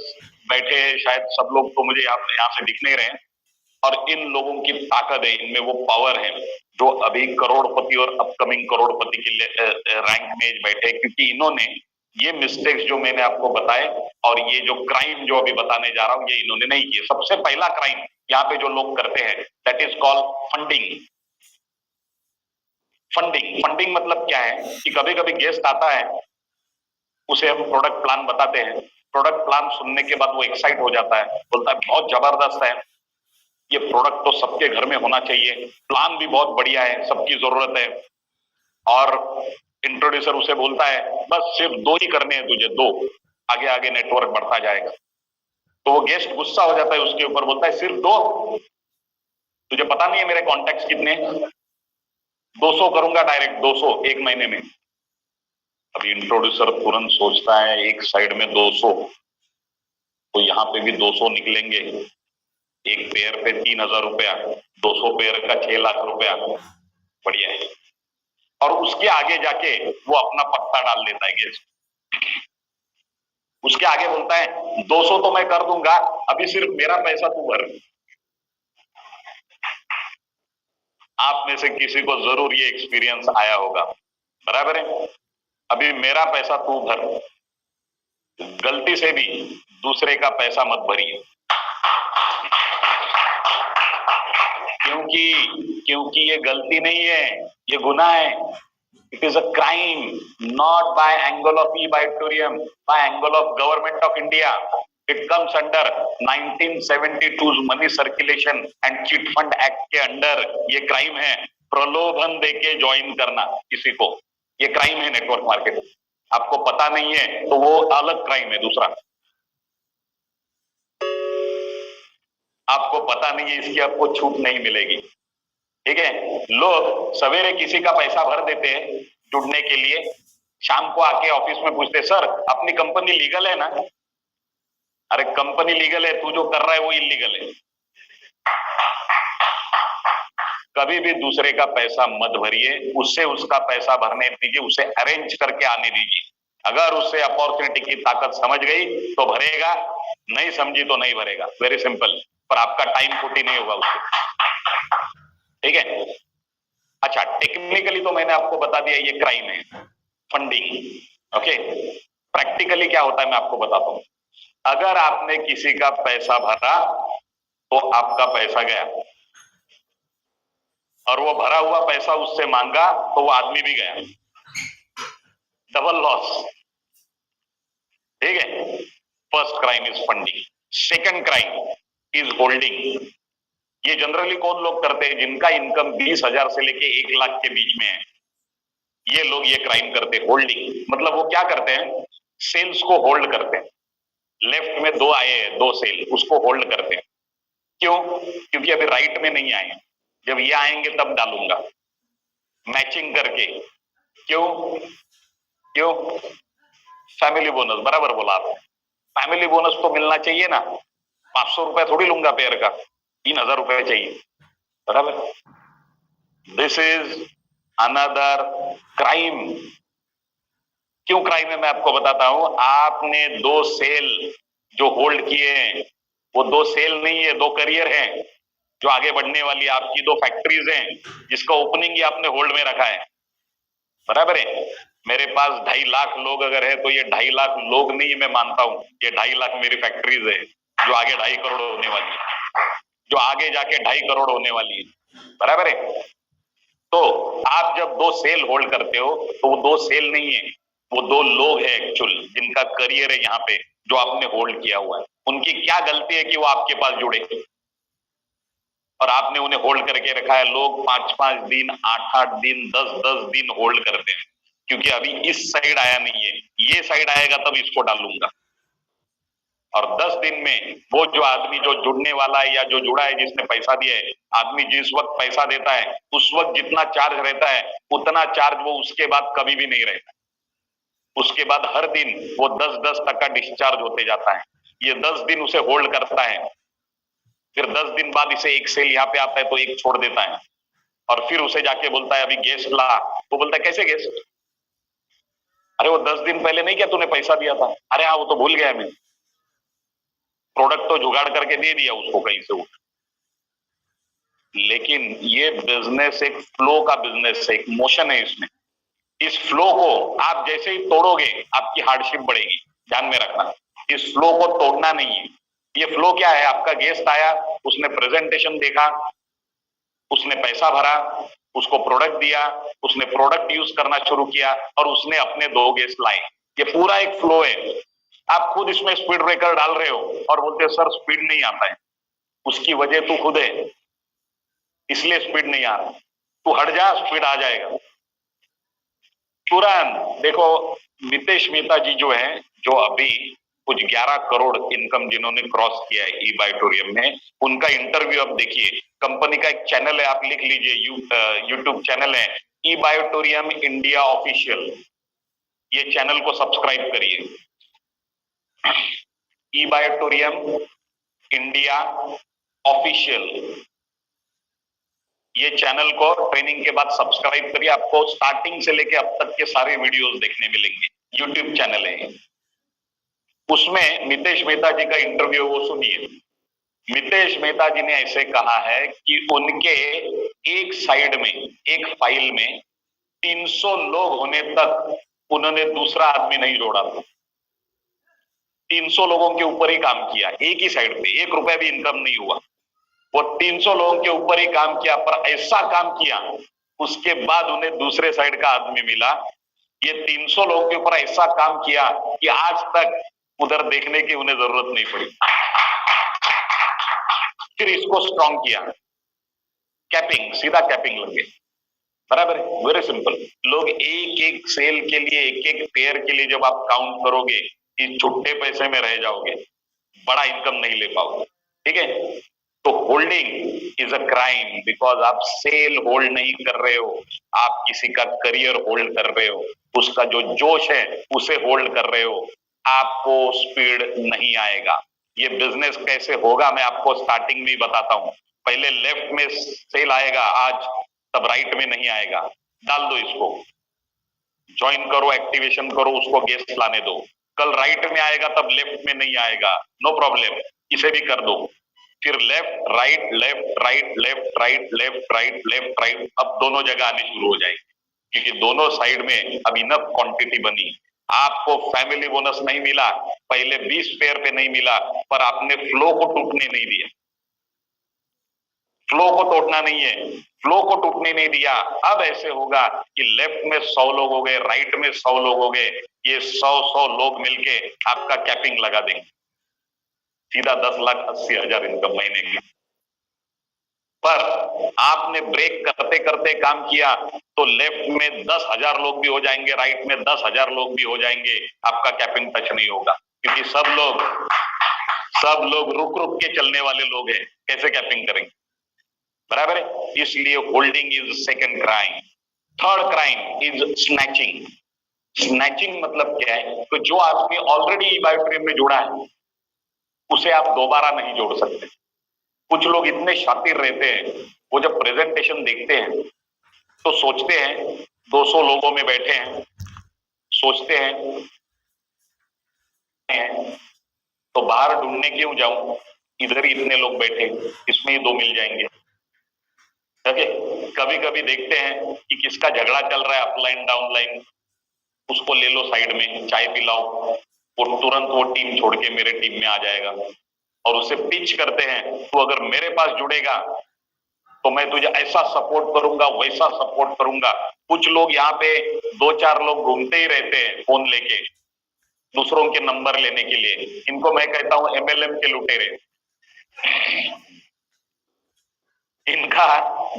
बैठे हैं, शायद सब लोग तो मुझे यहाँ से दिख नहीं रहे हैं, और इन लोगों की ताकत है, इनमें वो पावर है जो अभी करोड़पति और अपकमिंग करोड़पति के रैंक में बैठे, क्योंकि इन्होंने ये मिस्टेक्स जो मैंने आपको बताए और ये जो क्राइम जो अभी बताने जा रहा हूं, ये इन्होंने नहीं किए। सबसे पहला क्राइम यहाँ पे जो लोग करते हैं, that is called funding. Funding मतलब क्या है कि कभी कभी गेस्ट आता है, उसे हम प्रोडक्ट प्लान बताते हैं, प्रोडक्ट प्लान सुनने के बाद वो एक्साइट हो जाता है, बोलता है बहुत जबरदस्त है, ये प्रोडक्ट तो सबके घर में होना चाहिए, प्लान भी बहुत बढ़िया है, सबकी जरूरत है। और इंट्रोड्यूसर उसे बोलता है बस सिर्फ 2 ही करने हैं तुझे, 2, आगे आगे नेटवर्क बढ़ता जाएगा। तो वो गेस्ट गुस्सा हो जाता है उसके ऊपर, बोलता है सिर्फ 2, तुझे पता नहीं है मेरे कॉन्टैक्ट्स कितने, 200 करूंगा डायरेक्ट, 200 एक महीने में। अभी इंट्रोड्यूसर तुरंत सोचता है एक साइड में 200, तो यहाँ पे भी 200 निकलेंगे, एक पेयर पे 3,000 रुपया, 200 पेयर का 6 लाख रुपया, बढ़िया है। और उसके आगे जाके वो अपना पत्ता डाल देता है गेस्ट, उसके आगे बोलता है 200 तो मैं कर दूंगा, अभी सिर्फ मेरा पैसा तू भर। आप में से किसी को जरूर ये एक्सपीरियंस आया होगा, बराबर है। अभी मेरा पैसा तू भर, गलती से भी दूसरे का पैसा मत भरिए, क्योंकि ये गलती नहीं है, ये गुनाह है। It is a crime, not by angle of e-Biatorium, by angle of Government of India. It comes under 1972 money circulation and chit fund act के अंडर ये क्राइम है। प्रलोभन देके ज्वाइन करना किसी को, ये क्राइम है नेटवर्क मार्केटिंग। आपको पता नहीं है तो वो अलग क्राइम है दूसरा। आपको पता नहीं है इसकी आपको छूट नहीं मिलेगी, ठीक है। लोग सवेरे किसी का पैसा भर देते हैं जुड़ने के लिए, शाम को आके ऑफिस में पूछते सर अपनी कंपनी लीगल है ना? अरे कंपनी लीगल है, तू जो कर रहा है वो इलीगल है। कभी भी दूसरे का पैसा मत भरिए, उससे उसका पैसा भरने दीजिए, उसे अरेंज करके आने दीजिए। अगर उससे अपॉर्चुनिटी की ताकत समझ गई तो भरेगा, नहीं समझी तो नहीं भरेगा, वेरी सिंपल। पर आपका टाइम खोटी नहीं होगा उससे, ठीक है। अच्छा, टेक्निकली तो मैंने आपको बता दिया ये क्राइम है, फंडिंग। ओके, प्रैक्टिकली क्या होता है मैं आपको बताता हूं। अगर आपने किसी का पैसा भरा तो आपका पैसा गया, और वो भरा हुआ पैसा उससे मांगा तो वो आदमी भी गया, डबल लॉस, ठीक है। First crime is funding. Second crime is holding. ये जनरली कौन लोग करते हैं? जिनका इनकम 20,000 से लेके 1 लाख के बीच में है, ये लोग ये क्राइम करते हैं, होल्डिंग। मतलब वो क्या करते हैं? सेल्स को होल्ड करते हैं। लेफ्ट में 2 आए हैं, 2 सेल, उसको होल्ड करते हैं। क्यों? क्योंकि अभी राइट में नहीं आए, जब ये आएंगे तब डालूंगा, मैचिंग करके। क्यों? क्यों? फैमिली बोनस, बराबर बोला आपने। फैमिली बोनस तो मिलना चाहिए ना, 500 रुपए थोड़ी लूंगा पेयर का, 3,000 रुपए चाहिए, बराबर। This is another crime. क्यों क्राइम है मैं आपको बताता हूं। आपने 2 सेल जो होल्ड किए हैं, वो 2 सेल नहीं है, 2 करियर हैं जो आगे बढ़ने वाली आपकी 2 फैक्ट्रीज हैं, जिसका ओपनिंग ही आपने होल्ड में रखा है, बराबर है। मेरे पास 2.5 लाख लोग अगर है तो ये 2.5 लाख लोग नहीं, मैं मानता हूं ये 2.5 लाख मेरी फैक्ट्रीज है जो आगे 2.5 करोड़ होने वाली है, जो आगे जाके 2.5 करोड़ होने वाली है, बराबर है। तो आप जब 2 सेल होल्ड करते हो तो वो 2 सेल नहीं है, वो 2 लोग हैं एक्चुअल, जिनका करियर है यहाँ पे, जो आपने होल्ड किया हुआ है। उनकी क्या गलती है कि वो आपके पास जुड़े और आपने उन्हें होल्ड करके रखा है। लोग 5-5 दिन, 8-8 दिन, 10-10 दिन होल्ड करते हैं, क्योंकि अभी इस साइड आया नहीं है, ये साइड आएगा तब इसको डालूंगा। और 10 दिन में वो जो आदमी जो जुड़ने वाला है या जो जुड़ा है, जिसने पैसा दिया है, आदमी जिस वक्त पैसा देता है उस वक्त जितना चार्ज रहता है उतना चार्ज वो उसके बाद कभी भी नहीं रहता। उसके बाद हर दिन वो 10-10 टका डिस्चार्ज होते जाता है। ये 10 दिन उसे होल्ड करता है, फिर 10 दिन बाद इसे 1 सेल यहाँ पे आता है तो 1 छोड़ देता है, और फिर उसे जाके बोलता है अभी गेस्ट ला। वो बोलता है कैसे गेस्ट? अरे वो 10 दिन पहले नहीं क्या तूने पैसा दिया था? अरे हाँ वो तो भूल गया मैं। प्रोडक्ट तो जुगाड़ करके दे दिया उसको कहीं से उठ। लेकिन ये बिजनेस एक फ्लो का बिजनेस है, एक मोशन है इसमें। इस फ्लो को आप जैसे ही तोड़ोगे आपकी हार्डशिप बढ़ेगी, ध्यान में रखना। इस फ्लो को तोड़ना नहीं है। ये फ्लो क्या है? आपका गेस्ट आया, उसने प्रेजेंटेशन देखा, उसने पैसा भरा, उसको प्रोडक्ट दिया, उसने प्रोडक्ट यूज करना शुरू किया, और उसने अपने 2 गेस्ट लाए। ये पूरा एक फ्लो है। आप खुद इसमें स्पीड ब्रेकर डाल रहे हो और बोलते हो सर स्पीड नहीं आता है। उसकी वजह तू खुद है, इसलिए स्पीड नहीं आ रहा। तू हट जा, स्पीड आ जाएगा तुरंत। देखो मितेश मेहता जी जो है, जो अभी कुछ 11 करोड़ इनकम जिन्होंने क्रॉस किया है ई-बायोटोरियम में, उनका इंटरव्यू आप देखिए। कंपनी का एक चैनल है, आप लिख लीजिए, यूट्यूब चैनल है ई-बायोटोरियम इंडिया ऑफिशियल। ये चैनल को सब्सक्राइब करिए, ई-बायोटोरियम इंडिया ऑफिशियल। ये चैनल को ट्रेनिंग के बाद सब्सक्राइब करिए, आपको स्टार्टिंग से लेके अब तक के सारे वीडियोस देखने मिलेंगे। यूट्यूब चैनल है, उसमें मितेश मेहता जी का इंटरव्यू वो सुनिए। मितेश मेहता जी ने ऐसे कहा है कि उनके एक साइड में, एक फाइल में 300 लोग होने तक उन्होंने दूसरा आदमी नहीं जोड़ा था। 300 लोगों के ऊपर ही काम किया, एक ही साइड पे, 1 रुपया भी इनकम नहीं हुआ। वो 300 लोगों के ऊपर ही काम किया, पर ऐसा काम किया, उसके बाद उन्हें दूसरे साइड का आदमी मिला। ये 300 लोगों के ऊपर ऐसा काम किया कि आज तक उधर देखने की उन्हें जरूरत नहीं पड़ी। फिर इसको स्ट्रॉन्ग किया, कैपिंग, सीधा कैपिंग लग गए। बराबर है, वेरी सिंपल। लोग एक एक सेल के लिए, एक एक पेयर के लिए जब आप काउंट करोगे, इस छुट्टे पैसे में रह जाओगे, बड़ा इनकम नहीं ले पाओगे। ठीक है, तो holding is a crime, because आप सेल होल्ड नहीं कर रहे हो, आप किसी का करियर होल्ड कर रहे हो, उसका जो जोश है उसे होल्ड कर रहे हो। आपको स्पीड नहीं आएगा। ये बिजनेस कैसे होगा मैं आपको स्टार्टिंग में ही बताता हूं। पहले लेफ्ट में सेल आएगा आज, तब राइट में नहीं आएगा। डाल दो इसको, ज्वाइन करो, एक्टिवेशन करो, उसको गेस्ट लाने दो। कल राइट में आएगा तब लेफ्ट में नहीं आएगा, नो प्रॉब्लम, इसे भी कर दो। फिर left right, left right, left right, left right, left right, अब दोनों जगह आनी शुरू हो जाएगी, क्योंकि दोनों साइड में अब इनफ क्वांटिटी बनी। आपको फैमिली बोनस नहीं मिला, पहले 20 पेयर पे नहीं मिला, पर आपने फ्लो को टूटने नहीं दिया। फ्लो को तोड़ना नहीं है, फ्लो को टूटने नहीं दिया। अब ऐसे होगा कि लेफ्ट में 100 लोग हो गए, राइट में 100 लोग हो गए, ये 100 लोग मिलके आपका कैपिंग लगा देंगे, सीधा 10,80,000 इनकम महीने की। पर आपने ब्रेक करते करते काम किया तो लेफ्ट में 10,000 लोग भी हो जाएंगे, राइट में 10,000 लोग भी हो जाएंगे, आपका कैपिंग टच नहीं होगा, क्योंकि सब लोग रुक रुक के चलने वाले लोग हैं, कैसे कैपिंग करेंगे? बराबर है, इसलिए holding is second crime. Third crime is snatching. Snatching मतलब क्या है? तो जो आदमी ऑलरेडी बायोट्रेन में जुड़ा है उसे आप दोबारा नहीं जोड़ सकते। कुछ लोग इतने शातिर रहते हैं, वो जब प्रेजेंटेशन देखते हैं तो सोचते हैं 200 लोगों में बैठे हैं, सोचते हैं तो बाहर ढूंढने क्यों जाऊं, इधर ही इतने लोग बैठे, इसमें ही 2 मिल जाएंगे। ओके, कभी कभी देखते हैं कि किसका झगड़ा चल रहा है अपलाइन डाउनलाइन, उसको ले लो साइड में, चाय पिलाओ, और तुरंत वो टीम छोड़ के मेरे टीम में आ जाएगा, और उसे पिच करते हैं, तो अगर मेरे पास जुड़ेगा तो मैं तुझे ऐसा सपोर्ट करूंगा, वैसा सपोर्ट करूंगा। कुछ लोग यहाँ पे 2-4 लोग घूमते ही रहते हैं फोन लेके दूसरों के नंबर लेने के लिए, इनको मैं कहता हूं MLM के लुटेरे। इनका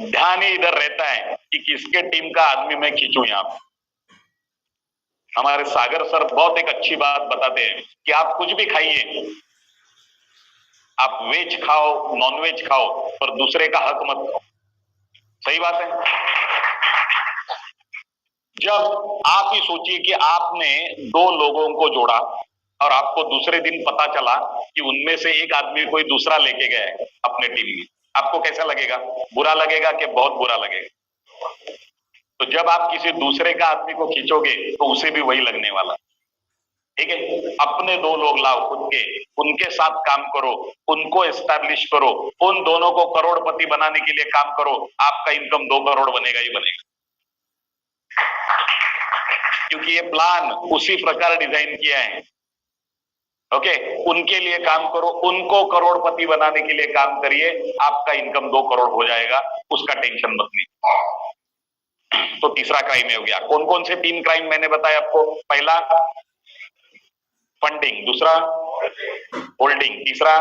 ध्यान ही इधर रहता है कि किसके टीम का आदमी मैं खींचूं। यहाँ पे हमारे सागर सर बहुत एक अच्छी बात बताते हैं कि आप कुछ भी खाइए, आप वेज खाओ, नॉन वेज खाओ, पर दूसरे का हक मत खाओ। सही बात है। जब आप ही सोचिए कि आपने 2 लोगों को जोड़ा और आपको दूसरे दिन पता चला कि उनमें से एक आदमी कोई दूसरा लेके गया है अपने टीम में, आपको कैसा लगेगा? बुरा लगेगा कि बहुत बुरा लगेगा? तो जब आप किसी दूसरे का आदमी को खींचोगे तो उसे भी वही लगने वाला। ठीक है, अपने 2 लोग लाओ खुद के, उनके साथ काम करो, उनको एस्टैब्लिश करो, उन दोनों को करोड़पति बनाने के लिए काम करो, आपका इनकम 2 करोड़ बनेगा ही बनेगा, क्योंकि ये प्लान उसी प्रकार डिजाइन किया है। ओके, उनके लिए काम करो, उनको करोड़पति बनाने के लिए काम करिए, आपका इनकम 2 करोड़ हो जाएगा, उसका टेंशन मत लीजिए। तो तीसरा क्राइम हो गया। कौन कौन से 3 क्राइम मैंने बताया आपको? पहला फंडिंग, दूसरा होल्डिंग, तीसरा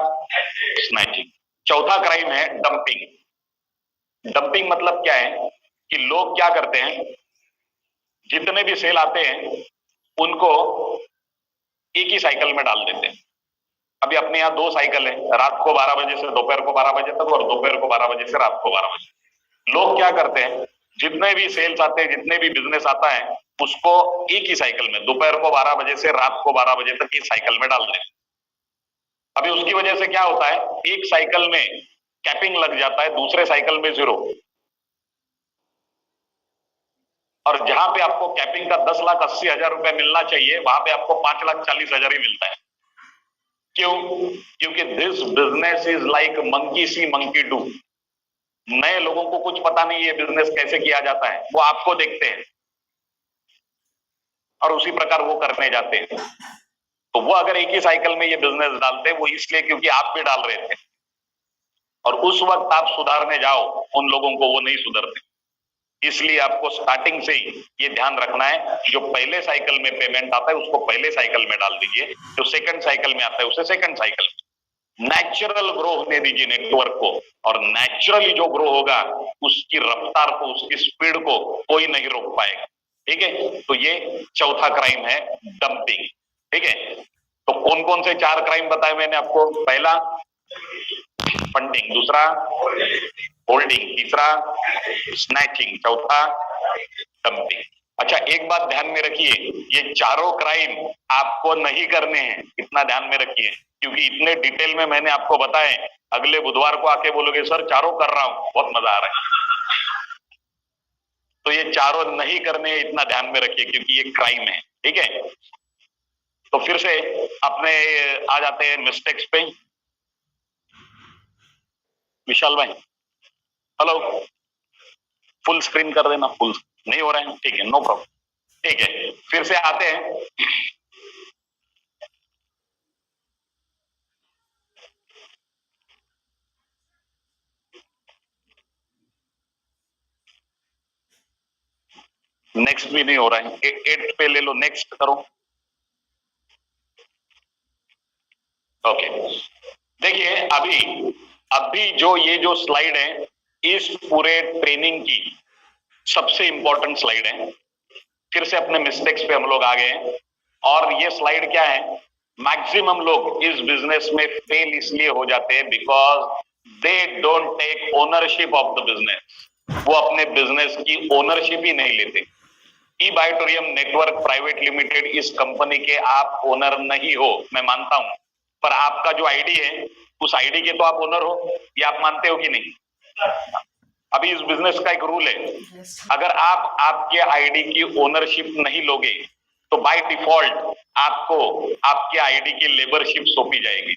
स्नैचिंग। चौथा क्राइम है डंपिंग। डंपिंग मतलब क्या है कि लोग क्या करते हैं, जितने भी सेल आते हैं उनको एक ही साइकिल में डाल देते हैं। अभी अपने यहाँ 2 साइकिल है, रात को 12 बजे से दोपहर को 12 बजे तक, और दोपहर को 12 बजे से रात को 12 बजे। लोग क्या करते हैं, जितने भी सेल्स आते हैं, जितने भी बिजनेस आता है, उसको एक ही साइकिल में दोपहर को 12 बजे से रात को 12 बजे तक इस साइकिल में डाल दें। अभी उसकी वजह से क्या होता है, एक साइकिल में कैपिंग लग जाता है, दूसरे साइकिल में 0, और जहां पे आपको कैपिंग का 10,80,000 रुपए मिलना चाहिए, वहां पे आपको 5,40,000 ही मिलता है। क्यों? क्योंकि this business is like monkey C monkey do. नए लोगों को कुछ पता नहीं है बिजनेस कैसे किया जाता है, वो आपको देखते हैं और उसी प्रकार वो करने जाते हैं। तो वो अगर एक ही साइकिल में ये बिजनेस डालते, वो इसलिए क्योंकि आप भी डाल रहे थे, और उस वक्त आप सुधारने जाओ उन लोगों को, वो नहीं सुधरते। इसलिए आपको स्टार्टिंग से ही ये ध्यान रखना है, जो पहले साइकिल में पेमेंट आता है उसको पहले साइकिल में डाल दीजिए, जो सेकंड साइकिल में आता है उसे सेकंड साइकिल में। नेचुरल ग्रो होने दीजिए नेटवर्क को, और नेचुरली जो ग्रो होगा उसकी रफ्तार को, उसकी स्पीड को कोई नहीं रोक पाएगा। ठीक है, तो ये चौथा क्राइम है डंपिंग। ठीक है, तो कौन कौन से 4 क्राइम बताए मैंने आपको? पहला फंडिंग, दूसरा होल्डिंग, तीसरा स्नैचिंग, चौथा डंपिंग। अच्छा, एक बात ध्यान में रखिए, ये चारों क्राइम आपको नहीं करने हैं, इतना ध्यान में रखिए, क्योंकि इतने डिटेल में मैंने आपको बताए। अगले बुधवार को आके बोलोगे सर चारों कर रहा हूं, बहुत मजा आ रहा है। तो ये चारों नहीं करने हैं, इतना ध्यान में रखिए, क्योंकि ये क्राइम है। ठीक है, तो फिर से अपने आ जाते हैं मिस्टेक्स पे। विशाल भाई, हेलो, फुल स्क्रीन कर देना। फुल नहीं हो रहा है? ठीक है, नो प्रॉब्लम। ठीक है, फिर से आते हैं। नेक्स्ट भी नहीं हो रहा है, 8 पे ले लो, नेक्स्ट करो। ओके, देखिए अभी अभी जो ये जो स्लाइड है, इस पूरे ट्रेनिंग की सबसे इंपॉर्टेंट स्लाइड है। फिर से अपने मिस्टेक्स पे हम लोग आ गए हैं, और ये स्लाइड क्या है, मैक्सिमम लोग इस बिजनेस में फेल इसलिए हो जाते हैं because they don't take ownership of the business. वो अपने बिजनेस की ओनरशिप ही नहीं लेते। E Biotorium network private limited, इस कंपनी के आप ओनर नहीं हो, मैं मानता हूं, पर आपका जो आईडी है उस आईडी के तो आप ओनर हो, ये आप मानते हो कि नहीं? अभी इस बिजनेस का एक रूल है, अगर आप आपके आईडी की ओनरशिप नहीं लोगे तो बाय डिफॉल्ट आपको आपके आईडी की लेबरशिप सौंपी जाएगी।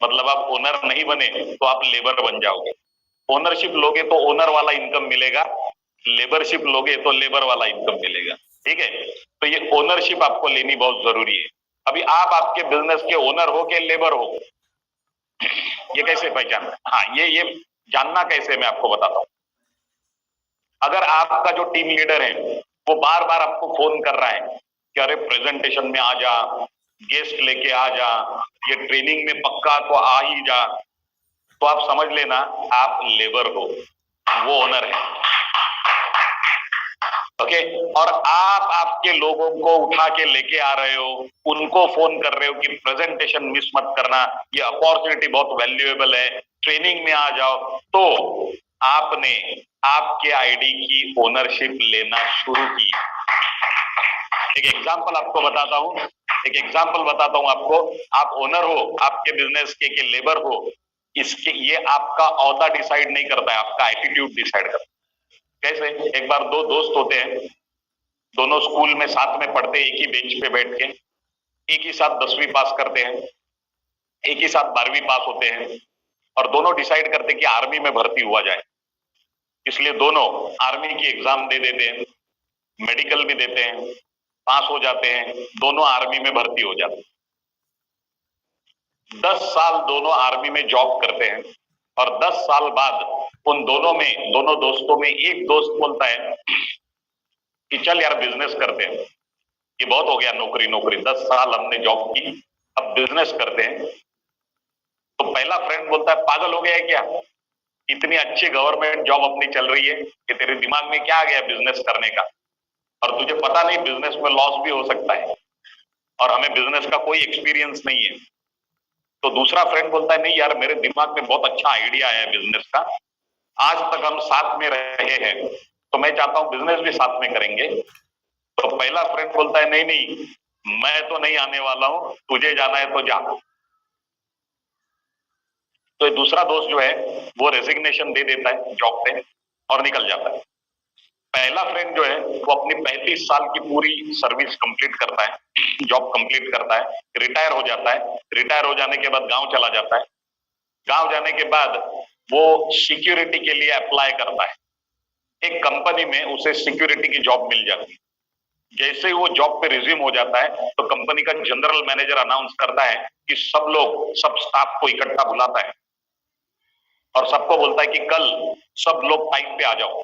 मतलब आप ओनर नहीं बने तो आप लेबर बन जाओगे। ओनरशिप लोगे तो ओनर वाला इनकम मिलेगा, लेबरशिप लोगे तो लेबर वाला इनकम मिलेगा। ठीक है, तो ये ओनरशिप आपको लेनी बहुत जरूरी है। अभी आप आपके बिजनेस के ओनर हो के लेबर हो, ये कैसे पहचानना? हाँ, ये जानना कैसे, मैं आपको बताता हूं। अगर आपका जो टीम लीडर है वो बार बार आपको फोन कर रहा है कि अरे प्रेजेंटेशन में आ जा, गेस्ट लेके आ जा, ये ट्रेनिंग में पक्का तो आ ही जा, तो आप समझ लेना आप लेबर हो, वो ओनर है। ओके, और आप आपके लोगों को उठा के लेके आ रहे हो, उनको फोन कर रहे हो कि प्रेजेंटेशन मिस मत करना, ये अपॉर्चुनिटी बहुत वैल्यूएबल है, ट्रेनिंग में आ जाओ, तो आपने आपके आईडी की ओनरशिप लेना शुरू की। एक एग्जांपल आपको बताता हूं, आपको। आप ओनर हो आपके बिजनेस के लेबर हो, इसके ये आपका ओहदा डिसाइड नहीं करता है, आपका एटीट्यूड डिसाइड करता है। कैसे? एक बार 2 दोस्त होते हैं, दोनों स्कूल में साथ में पढ़ते हैं, एक ही बेंच पे बैठ के, एक ही साथ 10वीं पास करते हैं, एक ही साथ 12वीं पास होते हैं, और दोनों डिसाइड करते हैं कि आर्मी में भर्ती हुआ जाए। इसलिए दोनों आर्मी की एग्जाम दे देते हैं, मेडिकल भी देते हैं, पास हो जाते हैं, दोनों आर्मी में भर्ती हो जाते हैं। 10 साल दोनों आर्मी में जॉब करते हैं, और 10 साल बाद उन दोनों दोस्तों में एक दोस्त बोलता है कि चल यार बिजनेस करते हैं, ये बहुत हो गया नौकरी, 10 साल हमने जॉब की, अब बिजनेस करते हैं। तो पहला फ्रेंड बोलता है पागल हो गया है क्या, इतनी अच्छी गवर्नमेंट जॉब अपनी चल रही है कि तेरे दिमाग में क्या आ गया बिजनेस करने का, और तुझे पता नहीं बिजनेस में लॉस भी हो सकता है, और हमें बिजनेस का कोई एक्सपीरियंस नहीं है। तो दूसरा फ्रेंड बोलता है नहीं यार, मेरे दिमाग में बहुत अच्छा आइडिया आया है बिजनेस का, आज तक हम साथ में रहे हैं, तो मैं चाहता हूं बिजनेस भी साथ में करेंगे। तो पहला फ्रेंड बोलता है नहीं नहीं, मैं तो नहीं आने वाला हूं, तुझे जाना है तो जा। तो दूसरा दोस्त जो है वो रेजिग्नेशन दे देता है जॉब पे और निकल जाता है। पहला फ्रेंड जो है वो अपनी 35 साल की पूरी सर्विस कंप्लीट करता है, जॉब कंप्लीट करता है, रिटायर हो जाता है। रिटायर हो जाने के बाद गांव चला जाता है। गांव जाने के बाद वो सिक्योरिटी के लिए अप्लाई करता है, एक कंपनी में उसे सिक्योरिटी की जॉब मिल जाती है। जैसे ही वो जॉब पे रिज्यूम हो जाता है तो कंपनी का जनरल मैनेजर अनाउंस करता है कि सब स्टाफ को इकट्ठा बुलाता है और सबको बोलता है कि कल सब लोग टाइम पे आ जाओ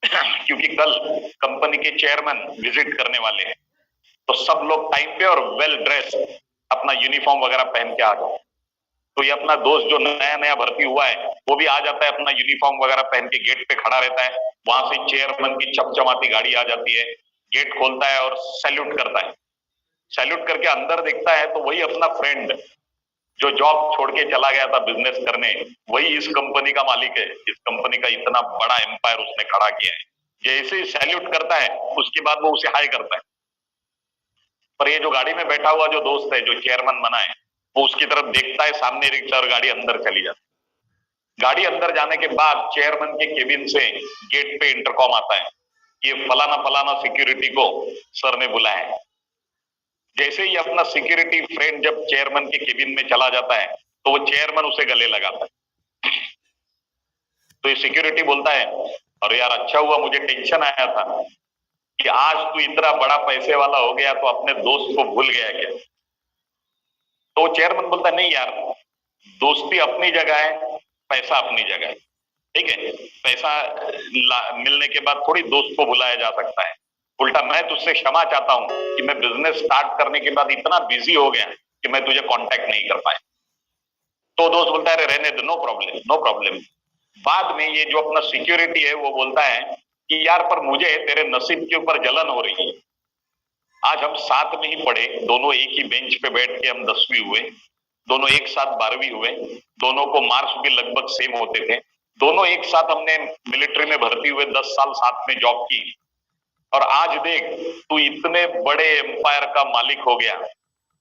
क्योंकि कल कंपनी के चेयरमैन विजिट करने वाले हैं। तो सब लोग टाइम पे और वेल ड्रेस अपना यूनिफॉर्म वगैरह पहन के आ जाओ। तो ये अपना दोस्त जो नया नया भर्ती हुआ है वो भी आ जाता है, अपना यूनिफॉर्म वगैरह पहन के गेट पे खड़ा रहता है। वहां से चेयरमैन की चमचमाती गाड़ी आ जाती है, गेट खोलता है और सैल्यूट करता है। सैल्यूट करके अंदर देखता है तो वही अपना फ्रेंड जो जॉब छोड़ के चला गया था बिजनेस करने, वही इस कंपनी का मालिक है। इस कंपनी का इतना बड़ा एम्पायर उसने खड़ा किया है। जैसे ही सैल्यूट करता है उसके बाद वो उसे हाई करता है। पर ये जो गाड़ी में बैठा हुआ जो दोस्त है, जो चेयरमैन बना है, वो उसकी तरफ देखता है, सामने रिक्शा और गाड़ी अंदर चली जाती है। गाड़ी अंदर जाने के बाद चेयरमैन के केबिन से गेट पे इंटरकॉम आता है, ये फलाना फलाना सिक्योरिटी को सर ने बुलाया है। जैसे ही अपना सिक्योरिटी फ्रेंड जब चेयरमैन के केबिन में चला जाता है तो वो चेयरमैन उसे गले लगाता है। तो ये सिक्योरिटी बोलता है, अरे यार अच्छा हुआ, मुझे टेंशन आया था कि आज तू इतना बड़ा पैसे वाला हो गया तो अपने दोस्त को भूल गया क्या। तो चेयरमैन बोलता है, नहीं यार, दोस्ती अपनी जगह है, पैसा अपनी जगह है। ठीक है, पैसा मिलने के बाद थोड़ी दोस्त को बुलाया जा सकता है। उल्टा मैं तुझसे क्षमा चाहता हूं कि मैं बिजनेस स्टार्ट करने के बाद इतना बिजी हो गया कि मैं तुझे कांटेक्ट नहीं कर पाया। तो दोस्त बोलता है, अरे रहने दो, नो प्रॉब्लम नो प्रॉब्लम। बाद में ये जो अपना सिक्योरिटी है वो बोलता है कि यार पर मुझे तेरे नसीब के ऊपर जलन हो रही है। आज हम साथ में ही पढ़े, दोनों एक ही बेंच पे बैठ के हम 10वीं हुए, दोनों एक साथ 12वीं हुए, दोनों को मार्क्स भी लगभग सेम होते थे, दोनों एक साथ हमने मिलिट्री में भर्ती हुए, 10 साल साथ में जॉब की। और आज देख, तू इतने बड़े एम्पायर का मालिक हो गया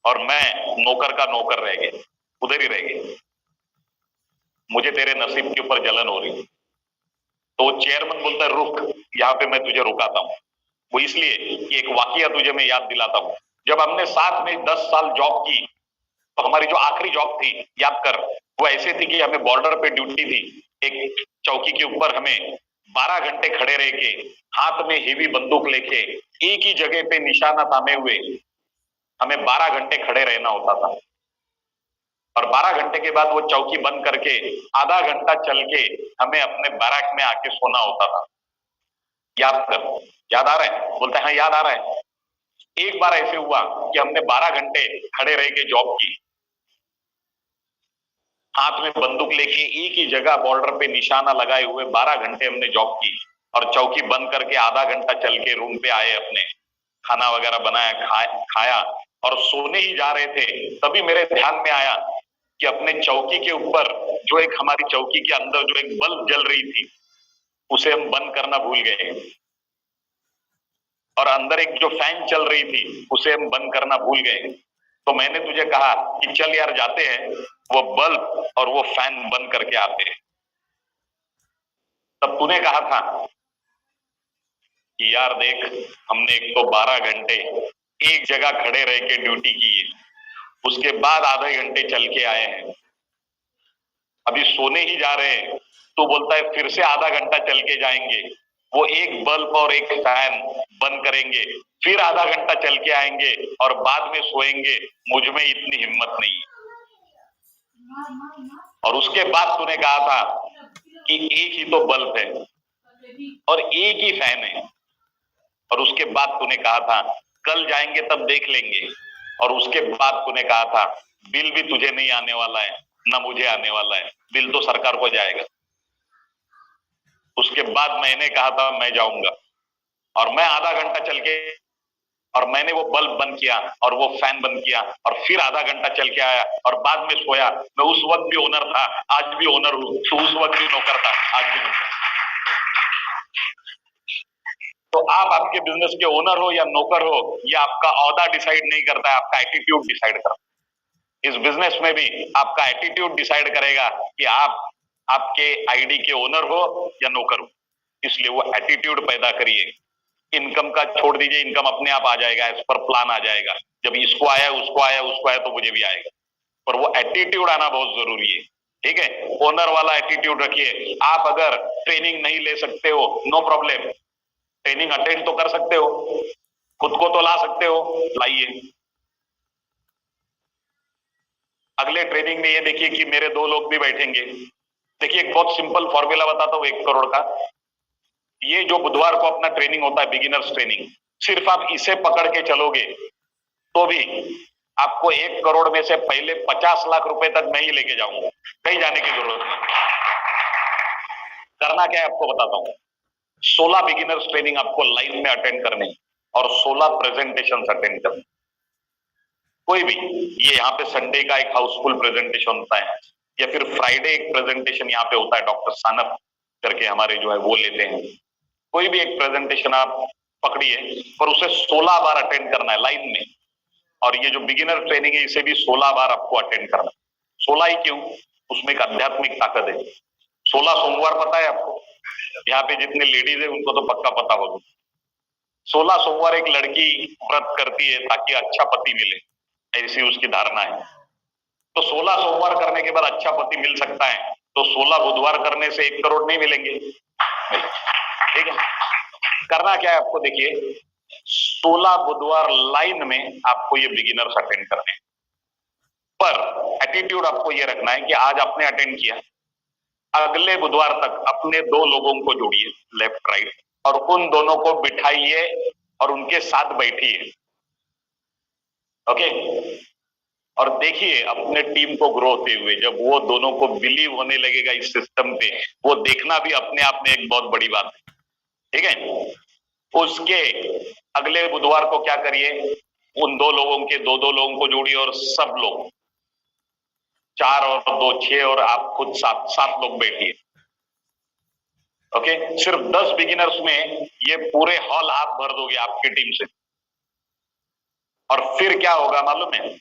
और मैं नौकर का नौकर रह गया, उधर ही रह गया। मुझे तेरे नसीब के ऊपर जलन हो रही। तो चेयरमैन बोलता है, रुक, यहाँ पे मैं तुझे रुकाता हूँ। वो इसलिए कि एक वाकया तुझे मैं याद दिलाता हूँ। जब हमने साथ में 10 साल जॉब की तो हमारी जो आखिरी जॉब थी, याद कर, वो ऐसे थी कि हमें बॉर्डर पे ड्यूटी थी। एक चौकी के ऊपर हमें 12 घंटे खड़े रह के, हाथ में हेवी बंदूक लेके, एक ही जगह पे निशाना थामे हुए हमें 12 घंटे खड़े रहना होता था। और 12 घंटे के बाद वो चौकी बंद करके आधा घंटा चल के हमें अपने बैरक में आके सोना होता था। याद कर, याद आ रहा है? बोलते हैं हाँ याद आ रहा है। एक बार ऐसे हुआ कि हमने 12 घंटे खड़े रह के जॉब की, हाथ में बंदूक लेके एक ही जगह बॉर्डर पे निशाना लगाए हुए 12 घंटे हमने जॉब की। और चौकी बंद करके आधा घंटा चल के रूम पे आए, अपने खाना वगैरह बनाया, खाया और सोने ही जा रहे थे, तभी मेरे ध्यान में आया कि अपने चौकी के ऊपर जो एक, हमारी चौकी के अंदर जो एक बल्ब जल रही थी, उसे हम बंद करना भूल गए। और अंदर एक जो फैन चल रही थी उसे हम बंद करना भूल गए। तो मैंने तुझे कहा कि चल यार जाते हैं, वो बल्ब और वो फैन बंद करके आते हैं। तब तूने कहा था कि यार देख, हमने एक तो 12 घंटे एक जगह खड़े रह के ड्यूटी की है, उसके बाद आधे घंटे चल के आए हैं, अभी सोने ही जा रहे हैं। तो बोलता है फिर से आधा घंटा चल के जाएंगे, वो एक बल्ब और एक फैन बंद करेंगे, फिर आधा घंटा चल के आएंगे और बाद में सोएंगे। मुझ में इतनी हिम्मत नहीं। और उसके बाद तूने कहा था कि एक ही तो बल्ब है और एक ही फैन है। और उसके बाद तूने कहा था कल जाएंगे तब देख लेंगे। और उसके बाद तूने कहा था बिल भी तुझे नहीं आने वाला है, ना मुझे आने वाला है, बिल तो सरकार को जाएगा। उसके बाद मैंने कहा था मैं जाऊंगा, और मैं आधा घंटा चल के, और मैंने वो बल्ब बंद किया और वो फैन बंद किया और फिर आधा घंटा चल के आया और बाद में सोया। मैं उस वक्त भी ओनर था, आज भी ओनर हूं, तो उस वक्त भी नौकर था, आज भी नौकर। तो आप आपके बिजनेस के ओनर हो या नौकर हो, ये आपका औहदा डिसाइड नहीं करता है, आपका एटीट्यूड डिसाइड करता है। इस बिजनेस में भी आपका एटीट्यूड डिसाइड करेगा कि आप आपके आईडी के ओनर हो या नौकर हो। इसलिए वो एटीट्यूड पैदा करिए। इनकम का छोड़ दीजिए, इनकम अपने आप आ जाएगा, इस पर प्लान आ जाएगा। जब इसको आया उसको आया उसको आया तो मुझे भी आएगा, पर वो एटीट्यूड आना बहुत जरूरी है। ठीक है, ओनर वाला एटीट्यूड रखिए। आप अगर ट्रेनिंग नहीं ले सकते हो, नो प्रॉब्लम, ट्रेनिंग अटेंड तो कर सकते हो। खुद को तो ला सकते हो, लाइए। अगले ट्रेनिंग में ये देखिए कि मेरे 2 लोग भी बैठेंगे। देखिए एक बहुत सिंपल फॉर्मूला बताता हूं 1 करोड़ का। ये जो बुधवार को अपना ट्रेनिंग होता है, बिगिनर्स ट्रेनिंग, सिर्फ आप इसे पकड़ के चलोगे तो भी आपको 1 करोड़ में से पहले 50 लाख रुपए तक मैं ही लेके जाऊंगा, कहीं जाने की जरूरत नहीं। करना क्या है आपको बताता हूं। 16 बिगिनर्स ट्रेनिंग आपको लाइन में अटेंड करने और 16 प्रेजेंटेशन अटेंड करने। कोई भी, ये यहाँ पे संडे का एक हाउसफुल प्रेजेंटेशन होता है, या फिर फ्राइडे एक प्रेजेंटेशन यहाँ पे होता है, डॉक्टर सानप करके हमारे जो है वो लेते हैं। कोई भी एक प्रेजेंटेशन आप पकड़िए, पर उसे 16 बार अटेंड करना है लाइन में। और ये जो बिगिनर ट्रेनिंग है इसे भी 16 बार आपको अटेंड करना है। 16 ही क्यों? उसमें एक आध्यात्मिक ताकत है। 16 सोमवार पता है आपको? यहाँ पे जितने लेडीज है उनको तो पक्का पता होगा। 16 सोमवार एक लड़की व्रत करती है ताकि अच्छा पति मिले, ऐसी उसकी धारणा है। तो 16 सोमवार करने के बाद अच्छा पति मिल सकता है, तो 16 बुधवार करने से 1 करोड़ नहीं मिलेंगे? ठीक है। करना क्या है आपको, देखिए 16 बुधवार लाइन में आपको ये बिगिनर्स अटेंड करने हैं। पर एटीट्यूड आपको ये रखना है कि आज आपने अटेंड किया, अगले बुधवार तक अपने 2 लोगों को जोड़िए लेफ्ट राइट, और उन दोनों को बिठाइए और उनके साथ बैठिए। ओके। और देखिए अपने टीम को ग्रो होते हुए, जब वो दोनों को बिलीव होने लगेगा इस सिस्टम पे, वो देखना भी अपने आप में एक बहुत बड़ी बात है। ठीक है। उसके अगले बुधवार को क्या करिए, उन 2 लोगों के 2-2 लोगों को जोड़िए और सब लोग 4 और 2 6 और आप खुद 7 लोग बैठिए। ओके। सिर्फ 10 बिगिनर्स में ये पूरे हॉल आप भर दोगे आपकी टीम से। और फिर क्या होगा मालूम है?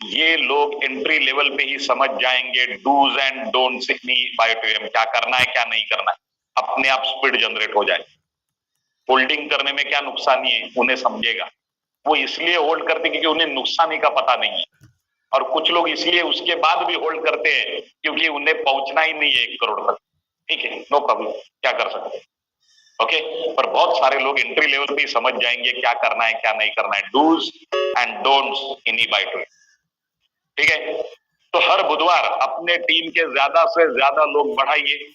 ये लोग एंट्री लेवल पे ही समझ जाएंगे डूज एंड डोंट्स इन बायोटीएम, क्या करना है क्या नहीं करना है। अपने आप स्पीड जनरेट हो जाए। होल्डिंग करने में क्या नुकसानी है उन्हें समझेगा। वो इसलिए होल्ड करते क्योंकि उन्हें नुकसानी का पता नहीं है, और कुछ लोग इसलिए उसके बाद भी होल्ड करते हैं क्योंकि उन्हें पहुंचना ही नहीं है 1 करोड़ तक। ठीक है, नो प्रॉब्लम, क्या कर सकते हैं। ओके। पर बहुत सारे लोग एंट्री लेवल पे ही समझ जाएंगे क्या करना है क्या नहीं करना है, डूज एंड डोंट्स इन बायोटीएम। ठीक है। तो हर बुधवार अपने टीम के ज्यादा से ज्यादा लोग बढ़ाइए।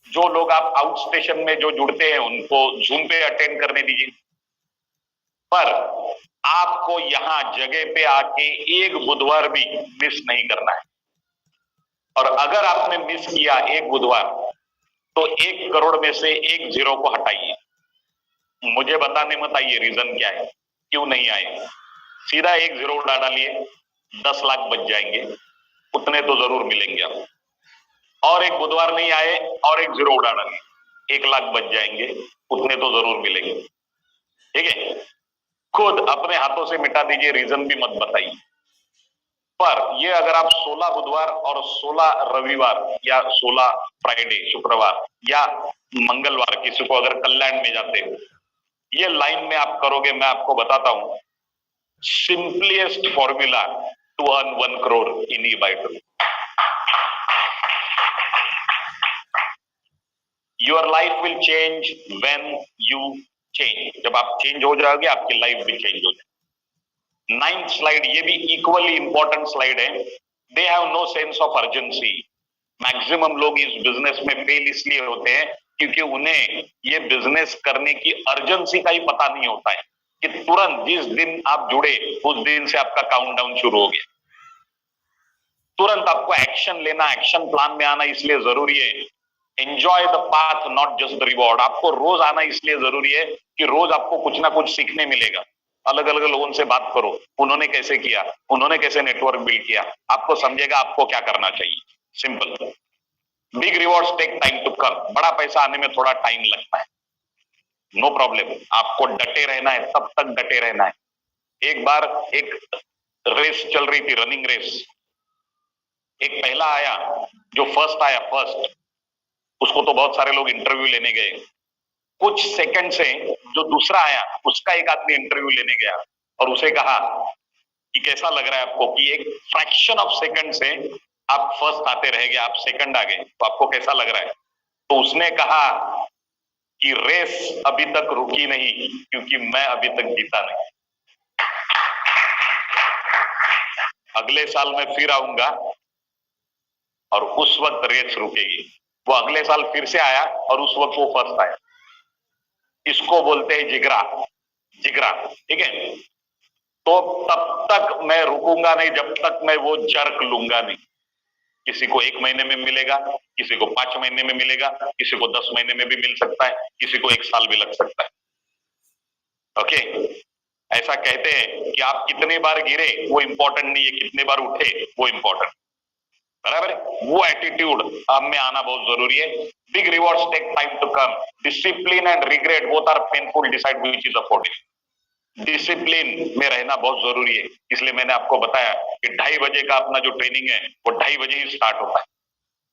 जो लोग आप आउट स्टेशन में जो जुड़ते हैं उनको जूम पे अटेंड करने दीजिए। पर आपको यहां जगह पे आके एक बुधवार भी मिस नहीं करना है। और अगर आपने मिस किया एक बुधवार, तो 1 करोड़ में से 1 जीरो को हटाइए। मुझे बताने मत आइए रीजन क्या है, क्यों नहीं आए। सीधा 1 जीरो उड़ा डालिए, 10 लाख बच जाएंगे, उतने तो जरूर मिलेंगे आपको। और एक बुधवार नहीं आए और 1 जीरो उड़ा डालिए, 1 लाख बच जाएंगे, उतने तो जरूर मिलेंगे। ठीक है। खुद अपने हाथों से मिटा दीजिए, रीजन भी मत बताइए। पर ये अगर आप 16 बुधवार और 16 रविवार या 16 फ्राइडे शुक्रवार या मंगलवार, किसी को अगर कल्याण में जाते हो, ये लाइन में आप करोगे, मैं आपको बताता हूं simplest formula to earn 1 crore in ई-बायोटीएम। Your life will change when you change. जब आप चेंज हो जाओगे आपकी लाइफ भी चेंज हो जाएगी। 9th स्लाइड, ये भी इक्वली इंपॉर्टेंट स्लाइड है। They have no sense of urgency. Maximum लोग इस बिजनेस में फेल इसलिए होते हैं क्योंकि उन्हें ये बिजनेस करने की अर्जेंसी का ही पता नहीं होता है कि तुरंत जिस दिन आप जुड़े उस दिन से आपका काउंटडाउन शुरू हो गया। तुरंत आपको एक्शन लेना, एक्शन प्लान में आना इसलिए जरूरी है। Enjoy the path not just the reward. आपको रोज आना इसलिए जरूरी है कि रोज आपको कुछ ना कुछ सीखने मिलेगा। अलग अलग लोगों से बात करो, उन्होंने कैसे किया, उन्होंने कैसे नेटवर्क बिल्ड किया, आपको समझेगा आपको क्या करना चाहिए। Simple. Big rewards take time to come. बड़ा पैसा आने में थोड़ा टाइम लगता है, नो प्रॉब्लम। आपको डटे रहना है, तब तक डटे रहना है। एक बार एक रेस चल रही थी, रनिंग रेस। एक पहला आया, जो फर्स्ट आया, फर्स्ट, उसको तो बहुत सारे लोग इंटरव्यू लेने गए। कुछ सेकंड से जो दूसरा आया उसका एक आदमी इंटरव्यू लेने गया और उसे कहा कि कैसा लग रहा है आपको कि एक फ्रैक्शन ऑफ सेकंड से आप फर्स्ट आते रह गए, आप सेकंड आ गए, तो आपको कैसा लग रहा है। तो उसने कहा कि रेस अभी तक रुकी नहीं क्योंकि मैं अभी तक जीता नहीं। अगले साल मैं फिर आऊंगा और उस वक्त रेस रुकेगी। वो अगले साल फिर से आया और उस वक्त वो फर्स्ट आया। इसको बोलते हैं जिगरा, जिगरा, ठीक है। तो तब तक मैं रुकूंगा नहीं जब तक मैं वो जर्क लूंगा नहीं। किसी को 1 महीने में मिलेगा, किसी को 5 महीने में मिलेगा, किसी को 10 महीने में भी मिल सकता है, किसी को 1 साल भी लग सकता है। ओके, ऐसा कहते हैं कि आप कितने बार गिरे वो इंपॉर्टेंट नहीं है, कितने बार उठे वो इंपॉर्टेंट। बराबर, वो एटीट्यूड हम में आना बहुत जरूरी है। Big rewards take time to come, discipline and regret both are painful, decide which is affordable. Discipline में रहना बहुत जरूरी है, इसलिए मैंने आपको बताया कि 2:30 बजे का अपना जो ट्रेनिंग है वो 2:30 बजे ही स्टार्ट होता है।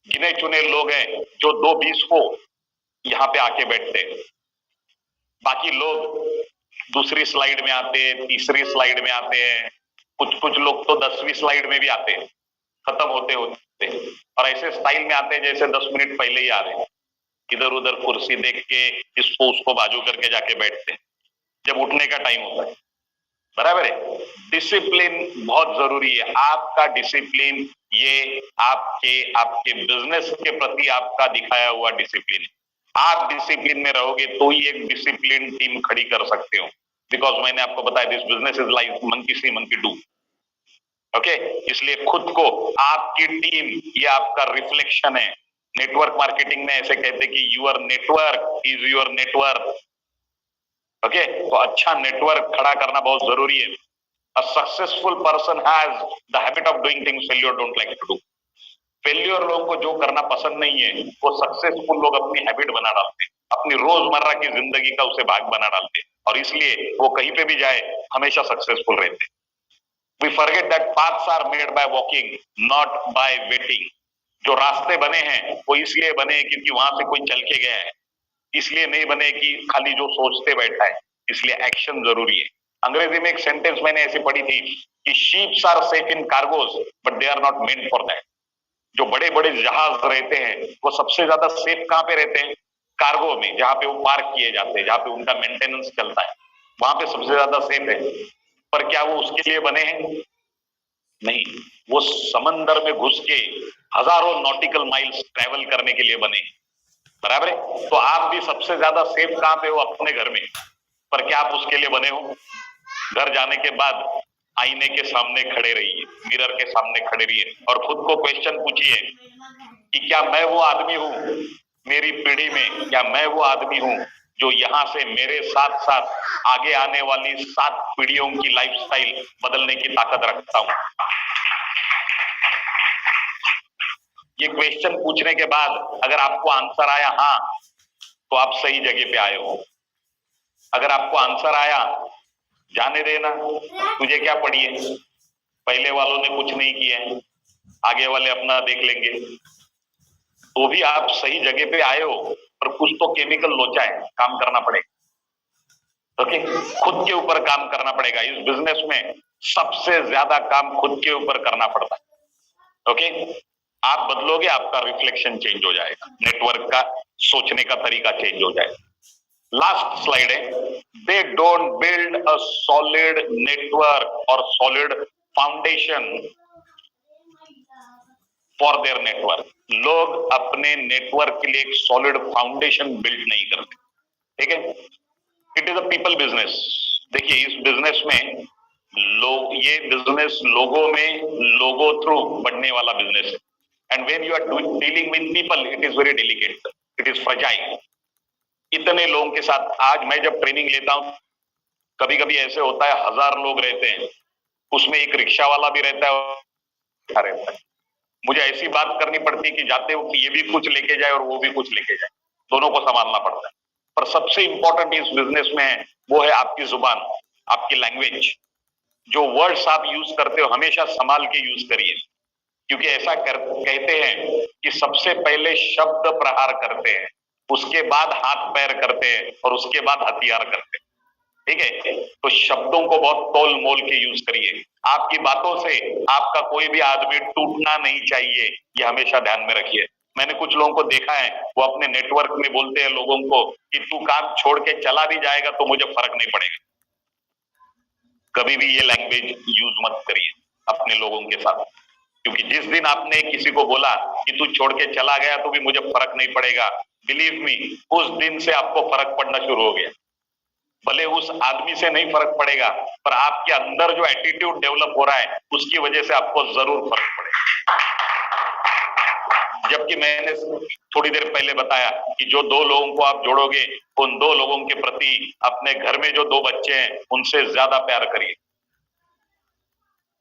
गिने चुने लोग हैं जो 2:20 को यहाँ पे आके बैठते हैं, बाकी लोग दूसरी स्लाइड में आते हैं, तीसरी स्लाइड में आते हैं, कुछ लोग तो 10वीं स्लाइड में भी आते हैं खत्म होते होते, और ऐसे स्टाइल में आते हैं जैसे 10 मिनट पहले ही आ रहे हैं। इधर उधर कुर्सी देख के इसको उसको बाजू करके जाके बैठते हैं जब उठने का टाइम होता है। बराबर है, डिसिप्लिन बहुत जरूरी है। आपका डिसिप्लिन ये आपके बिजनेस के प्रति आपका दिखाया हुआ डिसिप्लिन है। आप डिसिप्लिन में रहोगे तो ही एक डिसिप्लिन टीम खड़ी कर सकते हो। बिकॉज मैंने आपको बताया this business is like monkey C monkey do. Okay, इसलिए खुद को, आपकी टीम ये आपका रिफ्लेक्शन है। नेटवर्क मार्केटिंग में ऐसे कहते हैं कि your network is your network. Okay, तो अच्छा नेटवर्क खड़ा करना बहुत जरूरी है। A successful person has the habit of doing things failure don't like to do. Failure लोगों को जो करना पसंद नहीं है वो सक्सेसफुल लोग अपनी हैबिट बना डालते हैं, अपनी रोजमर्रा की जिंदगी का उसे भाग बना डालते हैं, और इसलिए वो कहीं पे भी जाए हमेशा सक्सेसफुल रहते हैं। We forget that paths are made by walking, not by waiting. जो रास्ते बने हैं वो इसलिए बने हैं क्योंकि वहां से कोई चल के गया है, इसलिए नहीं बने कि खाली जो सोचते बैठा है। इसलिए एक्शन जरूरी है। अंग्रेजी में एक सेंटेंस मैंने ऐसी पढ़ी थी कि ships are safe in cargoes but they are not meant for that. जो बड़े बड़े जहाज रहते हैं वो सबसे ज्यादा सेफ कहां पे रहते हैं? कार्गो में, जहां पे वो पार्क किए जाते हैं, जहां पे उनका मेंटेनेंस चलता है, वहां पे सबसे ज्यादा सेफ है। पर क्या वो उसके लिए बने हैं? नहीं, वो समंदर में घुस के हजारों नॉटिकल माइल्स ट्रेवल करने के लिए बने हैं। बराबर है, तो आप भी सबसे ज्यादा सेफ कहां पे हो? अपने घर में। पर क्या आप उसके लिए बने हो? घर जाने के बाद आईने के सामने खड़े रहिए, मिरर के सामने खड़े रहिए और खुद को क्वेश्चन पूछिए कि क्या मैं वो आदमी हूं मेरी पीढ़ी में, क्या मैं वो आदमी हूं जो यहां से मेरे साथ साथ आगे आने वाली 7 पीढ़ियों की लाइफस्टाइल बदलने की ताकत रखता हूं। ये क्वेश्चन पूछने के बाद अगर आपको आंसर आया हाँ, तो आप सही जगह पे आए हो। अगर आपको आंसर आया जाने देना, तुझे क्या पड़ी है, पहले वालों ने कुछ नहीं किया है, आगे वाले अपना देख लेंगे, तो भी आप सही जगह पे आए हो। पर कुछ तो केमिकल लोचा है, काम करना पड़ेगा। ओके, खुद के ऊपर काम करना पड़ेगा। इस बिजनेस में सबसे ज्यादा काम खुद के ऊपर करना पड़ता है। ओके, आप बदलोगे आपका रिफ्लेक्शन चेंज हो जाएगा, नेटवर्क का सोचने का तरीका चेंज हो जाएगा। लास्ट स्लाइड है, they don't build a solid network और solid foundation for their network. लोग अपने नेटवर्क के लिए एक सॉलिड फाउंडेशन बिल्ड नहीं करते। ठीक है, it is a people business. देखिए, इस बिजनेस में लोग, ये बिजनेस लोगों में, लोगों थ्रू बढ़ने वाला बिजनेस है। And when you are dealing with people it is very delicate, it is fragile. इतने लोगों के साथ, आज मैं जब ट्रेनिंग लेता हूं, कभी कभी ऐसे होता है 1000 लोग रहते हैं, उसमें एक रिक्शा वाला भी रहता है। मुझे ऐसी बात करनी पड़ती है कि जाते हो कि ये भी कुछ लेके जाए और वो भी कुछ लेके जाए, दोनों को संभालना पड़ता है। पर सबसे इंपॉर्टेंट इस बिजनेस में है वो है आपकी जुबान, आपकी लैंग्वेज। जो वर्ड्स आप यूज करते हो हमेशा संभाल के यूज करिए, क्योंकि ऐसा कहते हैं कि सबसे पहले शब्द प्रहार करते हैं, उसके बाद हाथ पैर करते हैं और उसके बाद हथियार करते हैं। ठीक है, तो शब्दों को बहुत तोल मोल के यूज करिए। आपकी बातों से आपका कोई भी आदमी टूटना नहीं चाहिए, ये हमेशा ध्यान में रखिए। मैंने कुछ लोगों को देखा है, वो अपने नेटवर्क में बोलते हैं लोगों को कि तू काम छोड़ के चला भी जाएगा तो मुझे फर्क नहीं पड़ेगा। कभी भी ये लैंग्वेज यूज मत करिए अपने लोगों के साथ, क्योंकि जिस दिन आपने किसी को बोला कि तू छोड़ के चला गया तो भी मुझे फर्क नहीं पड़ेगा, बिलीव मी, उस दिन से आपको फर्क पड़ना शुरू हो गया। भले उस आदमी से नहीं फर्क पड़ेगा, पर आपके अंदर जो एटीट्यूड डेवलप हो रहा है उसकी वजह से आपको जरूर फर्क पड़ेगा। जबकि मैंने थोड़ी देर पहले बताया कि जो दो लोगों को आप जोड़ोगे, उन दो लोगों के प्रति अपने घर में जो दो बच्चे हैं उनसे ज्यादा प्यार करिए,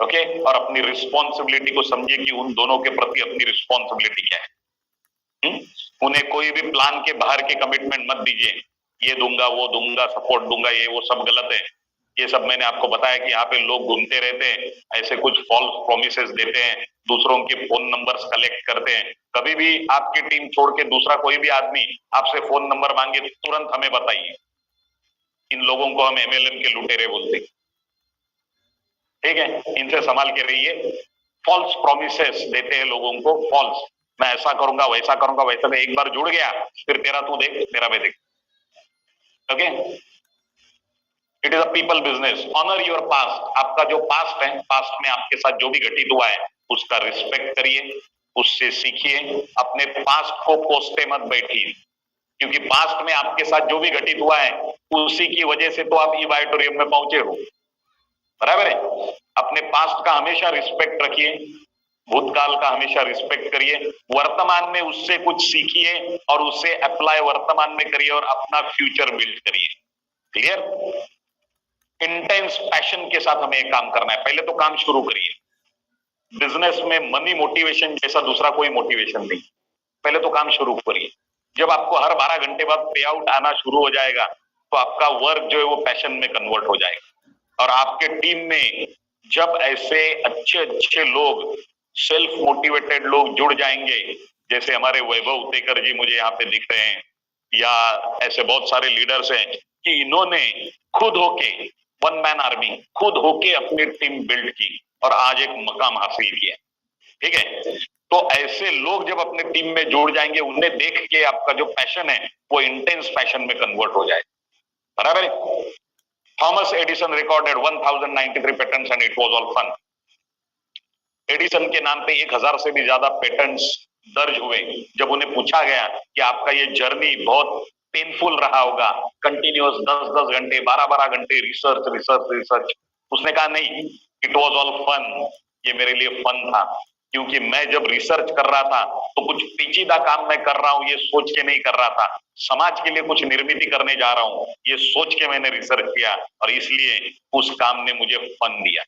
ओके? और अपनी रिस्पॉन्सिबिलिटी को समझिए कि उन दोनों के प्रति अपनी रिस्पॉन्सिबिलिटी क्या है। उन्हें कोई भी प्लान के बाहर के कमिटमेंट मत दीजिए, ये दूंगा वो दूंगा सपोर्ट दूंगा, ये वो सब गलत है। ये सब मैंने आपको बताया कि यहाँ पे लोग घूमते रहते हैं, ऐसे कुछ फॉल्स प्रोमिसेस देते हैं, दूसरों के फोन नंबर्स कलेक्ट करते हैं। कभी भी आपकी टीम छोड़ के दूसरा कोई भी आदमी आपसे फोन नंबर मांगे तुरंत हमें बताइए। इन लोगों को हम एमएलएम के लुटेरे बोलते हैं, ठीक है? इनसे संभाल के रहिए। फॉल्स प्रोमिसेस देते हैं लोगों को, फॉल्स, मैं ऐसा करूंगा वैसा करूंगा वैसा। एक बार जुड़ गया फिर तेरा तू देख मेरा मैं देख, okay? It is a people business. Honour your past. आपका जो पास्ट है, पास्ट में आपके साथ जो भी घटित हुआ है उसका रिस्पेक्ट करिए, उससे सीखिए। अपने पास्ट को कोसते मत बैठिए, क्योंकि पास्ट में आपके साथ जो भी घटित हुआ है उसी की वजह से तो आप ई ऑडिटोरियम में पहुंचे हो, बराबर है? अपने पास्ट का हमेशा रिस्पेक्ट रखिए, भूतकाल का हमेशा रिस्पेक्ट करिए, वर्तमान में उससे कुछ सीखिए और उसे अप्लाई वर्तमान में करिए और अपना फ्यूचर बिल्ड करिए। क्लियर? इंटेंस पैशन के साथ हमें काम करना है। पहले तो काम शुरू करिए। बिजनेस में मनी मोटिवेशन जैसा दूसरा कोई मोटिवेशन नहीं, पहले तो काम शुरू करिए। जब आपको हर 12 घंटे बाद पे आउट आना शुरू हो जाएगा तो आपका वर्क जो है वो पैशन में कन्वर्ट हो जाएगा। और आपके टीम में जब ऐसे अच्छे अच्छे लोग, सेल्फ मोटिवेटेड लोग जुड़ जाएंगे, जैसे हमारे वैभव उतेकर जी मुझे यहाँ पे दिख रहे हैं, या ऐसे बहुत सारे लीडर्स हैं कि इन्होंने खुद होके, वन मैन आर्मी, खुद होके अपनी टीम बिल्ड की और आज एक मकाम हासिल किया, ठीक है? तो ऐसे लोग जब अपने टीम में जुड़ जाएंगे, उन्हें देख के आपका जो पैशन है वो इंटेंस पैशन में कन्वर्ट हो जाए, बराबर है? Thomas Edison recorded 1093 patents and it was all fun. Edison के नाम पे 1000 से भी ज्यादा पेटेंट्स दर्ज हुए। जब उन्हें पूछा गया कि आपका ये जर्नी बहुत पेनफुल रहा होगा, कंटिन्यूअस 10-10 घंटे 12-12 घंटे रिसर्च रिसर्च रिसर्च, उसने कहा नहीं, इट वाज ऑल फन, ये मेरे लिए फन था, क्योंकि मैं जब रिसर्च कर रहा था तो कुछ पेचीदा काम मैं कर रहा हूं ये सोच के नहीं कर रहा था, समाज के लिए कुछ निर्मित करने जा रहा हूं ये सोच के मैंने रिसर्च किया, और इसलिए उस काम ने मुझे फन दिया।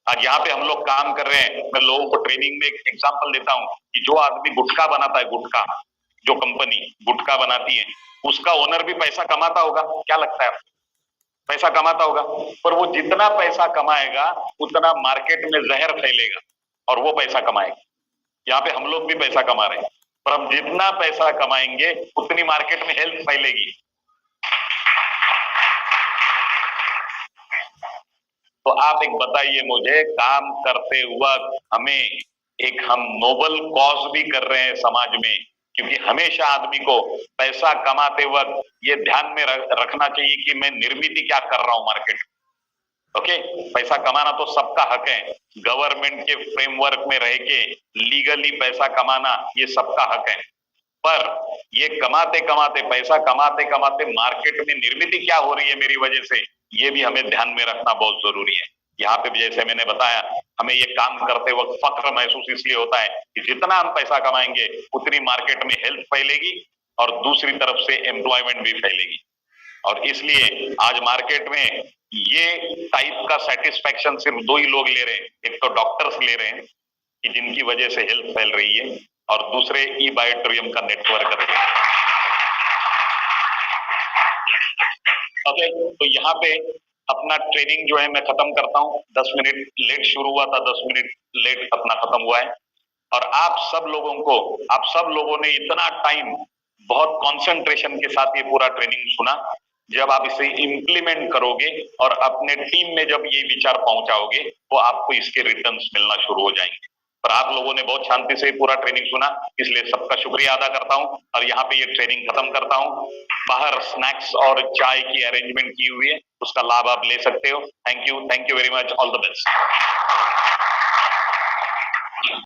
आज यहाँ पे हम लोग काम कर रहे हैं, मैं लोगों को ट्रेनिंग में एक एग्जांपल देता हूँ कि जो आदमी गुटखा बनाता है, गुटखा, जो कंपनी गुटखा बनाती है उसका ओनर भी पैसा कमाता होगा, क्या लगता है? पैसा कमाता होगा, पर वो जितना पैसा कमाएगा उतना मार्केट में जहर फैलेगा और वो पैसा कमाएगा। यहाँ पे हम लोग भी पैसा कमा रहे हैं, पर हम जितना पैसा कमाएंगे उतनी मार्केट में हेल्थ फैलेगी। तो आप एक बताइए मुझे, काम करते वक्त हमें एक हम नोबल कॉज भी कर रहे हैं समाज में, क्योंकि हमेशा आदमी को पैसा कमाते वक्त ये ध्यान में रखना चाहिए कि मैं निर्मित क्या कर रहा हूं मार्केट, ओके? पैसा कमाना तो सबका हक है, गवर्नमेंट के फ्रेमवर्क में रह के लीगली पैसा कमाना ये सबका हक है, पर ये कमाते कमाते, पैसा कमाते कमाते मार्केट में निर्मित क्या हो रही है मेरी वजह से, ये भी हमें ध्यान में रखना बहुत जरूरी है। यहाँ पे भी जैसे मैंने बताया, हमें ये काम करते वक्त फक्र महसूस इसलिए होता है कि जितना हम पैसा कमाएंगे उतनी मार्केट में हेल्थ फैलेगी और दूसरी तरफ से एम्प्लॉयमेंट भी फैलेगी। और इसलिए आज मार्केट में ये टाइप का सेटिस्फेक्शन सिर्फ दो ही लोग ले रहे हैं, एक तो डॉक्टर्स ले रहे हैं कि जिनकी वजह से हेल्थ फैल रही है, और दूसरे ई बायोटोरियम का नेटवर्क करते हैं, ओके? तो यहाँ पे अपना ट्रेनिंग जो है मैं खत्म करता हूँ। 10 मिनट लेट शुरू हुआ था, 10 मिनट लेट अपना खत्म हुआ है। और आप सब लोगों को, आप सब लोगों ने इतना टाइम बहुत कंसंट्रेशन के साथ ये पूरा ट्रेनिंग सुना। जब आप इसे इंप्लीमेंट करोगे और अपने टीम में जब ये विचार पहुंचाओगे तो आपको इसके रिटर्न्स मिलना शुरू हो जाएंगे, पर आप लोगों ने बहुत शांति से पूरा ट्रेनिंग सुना, इसलिए सबका शुक्रिया अदा करता हूं और यहाँ पे ये ट्रेनिंग खत्म करता हूं। बाहर स्नैक्स और चाय की अरेंजमेंट की हुई है, उसका लाभ आप ले सकते हो। Thank you very much, all the best.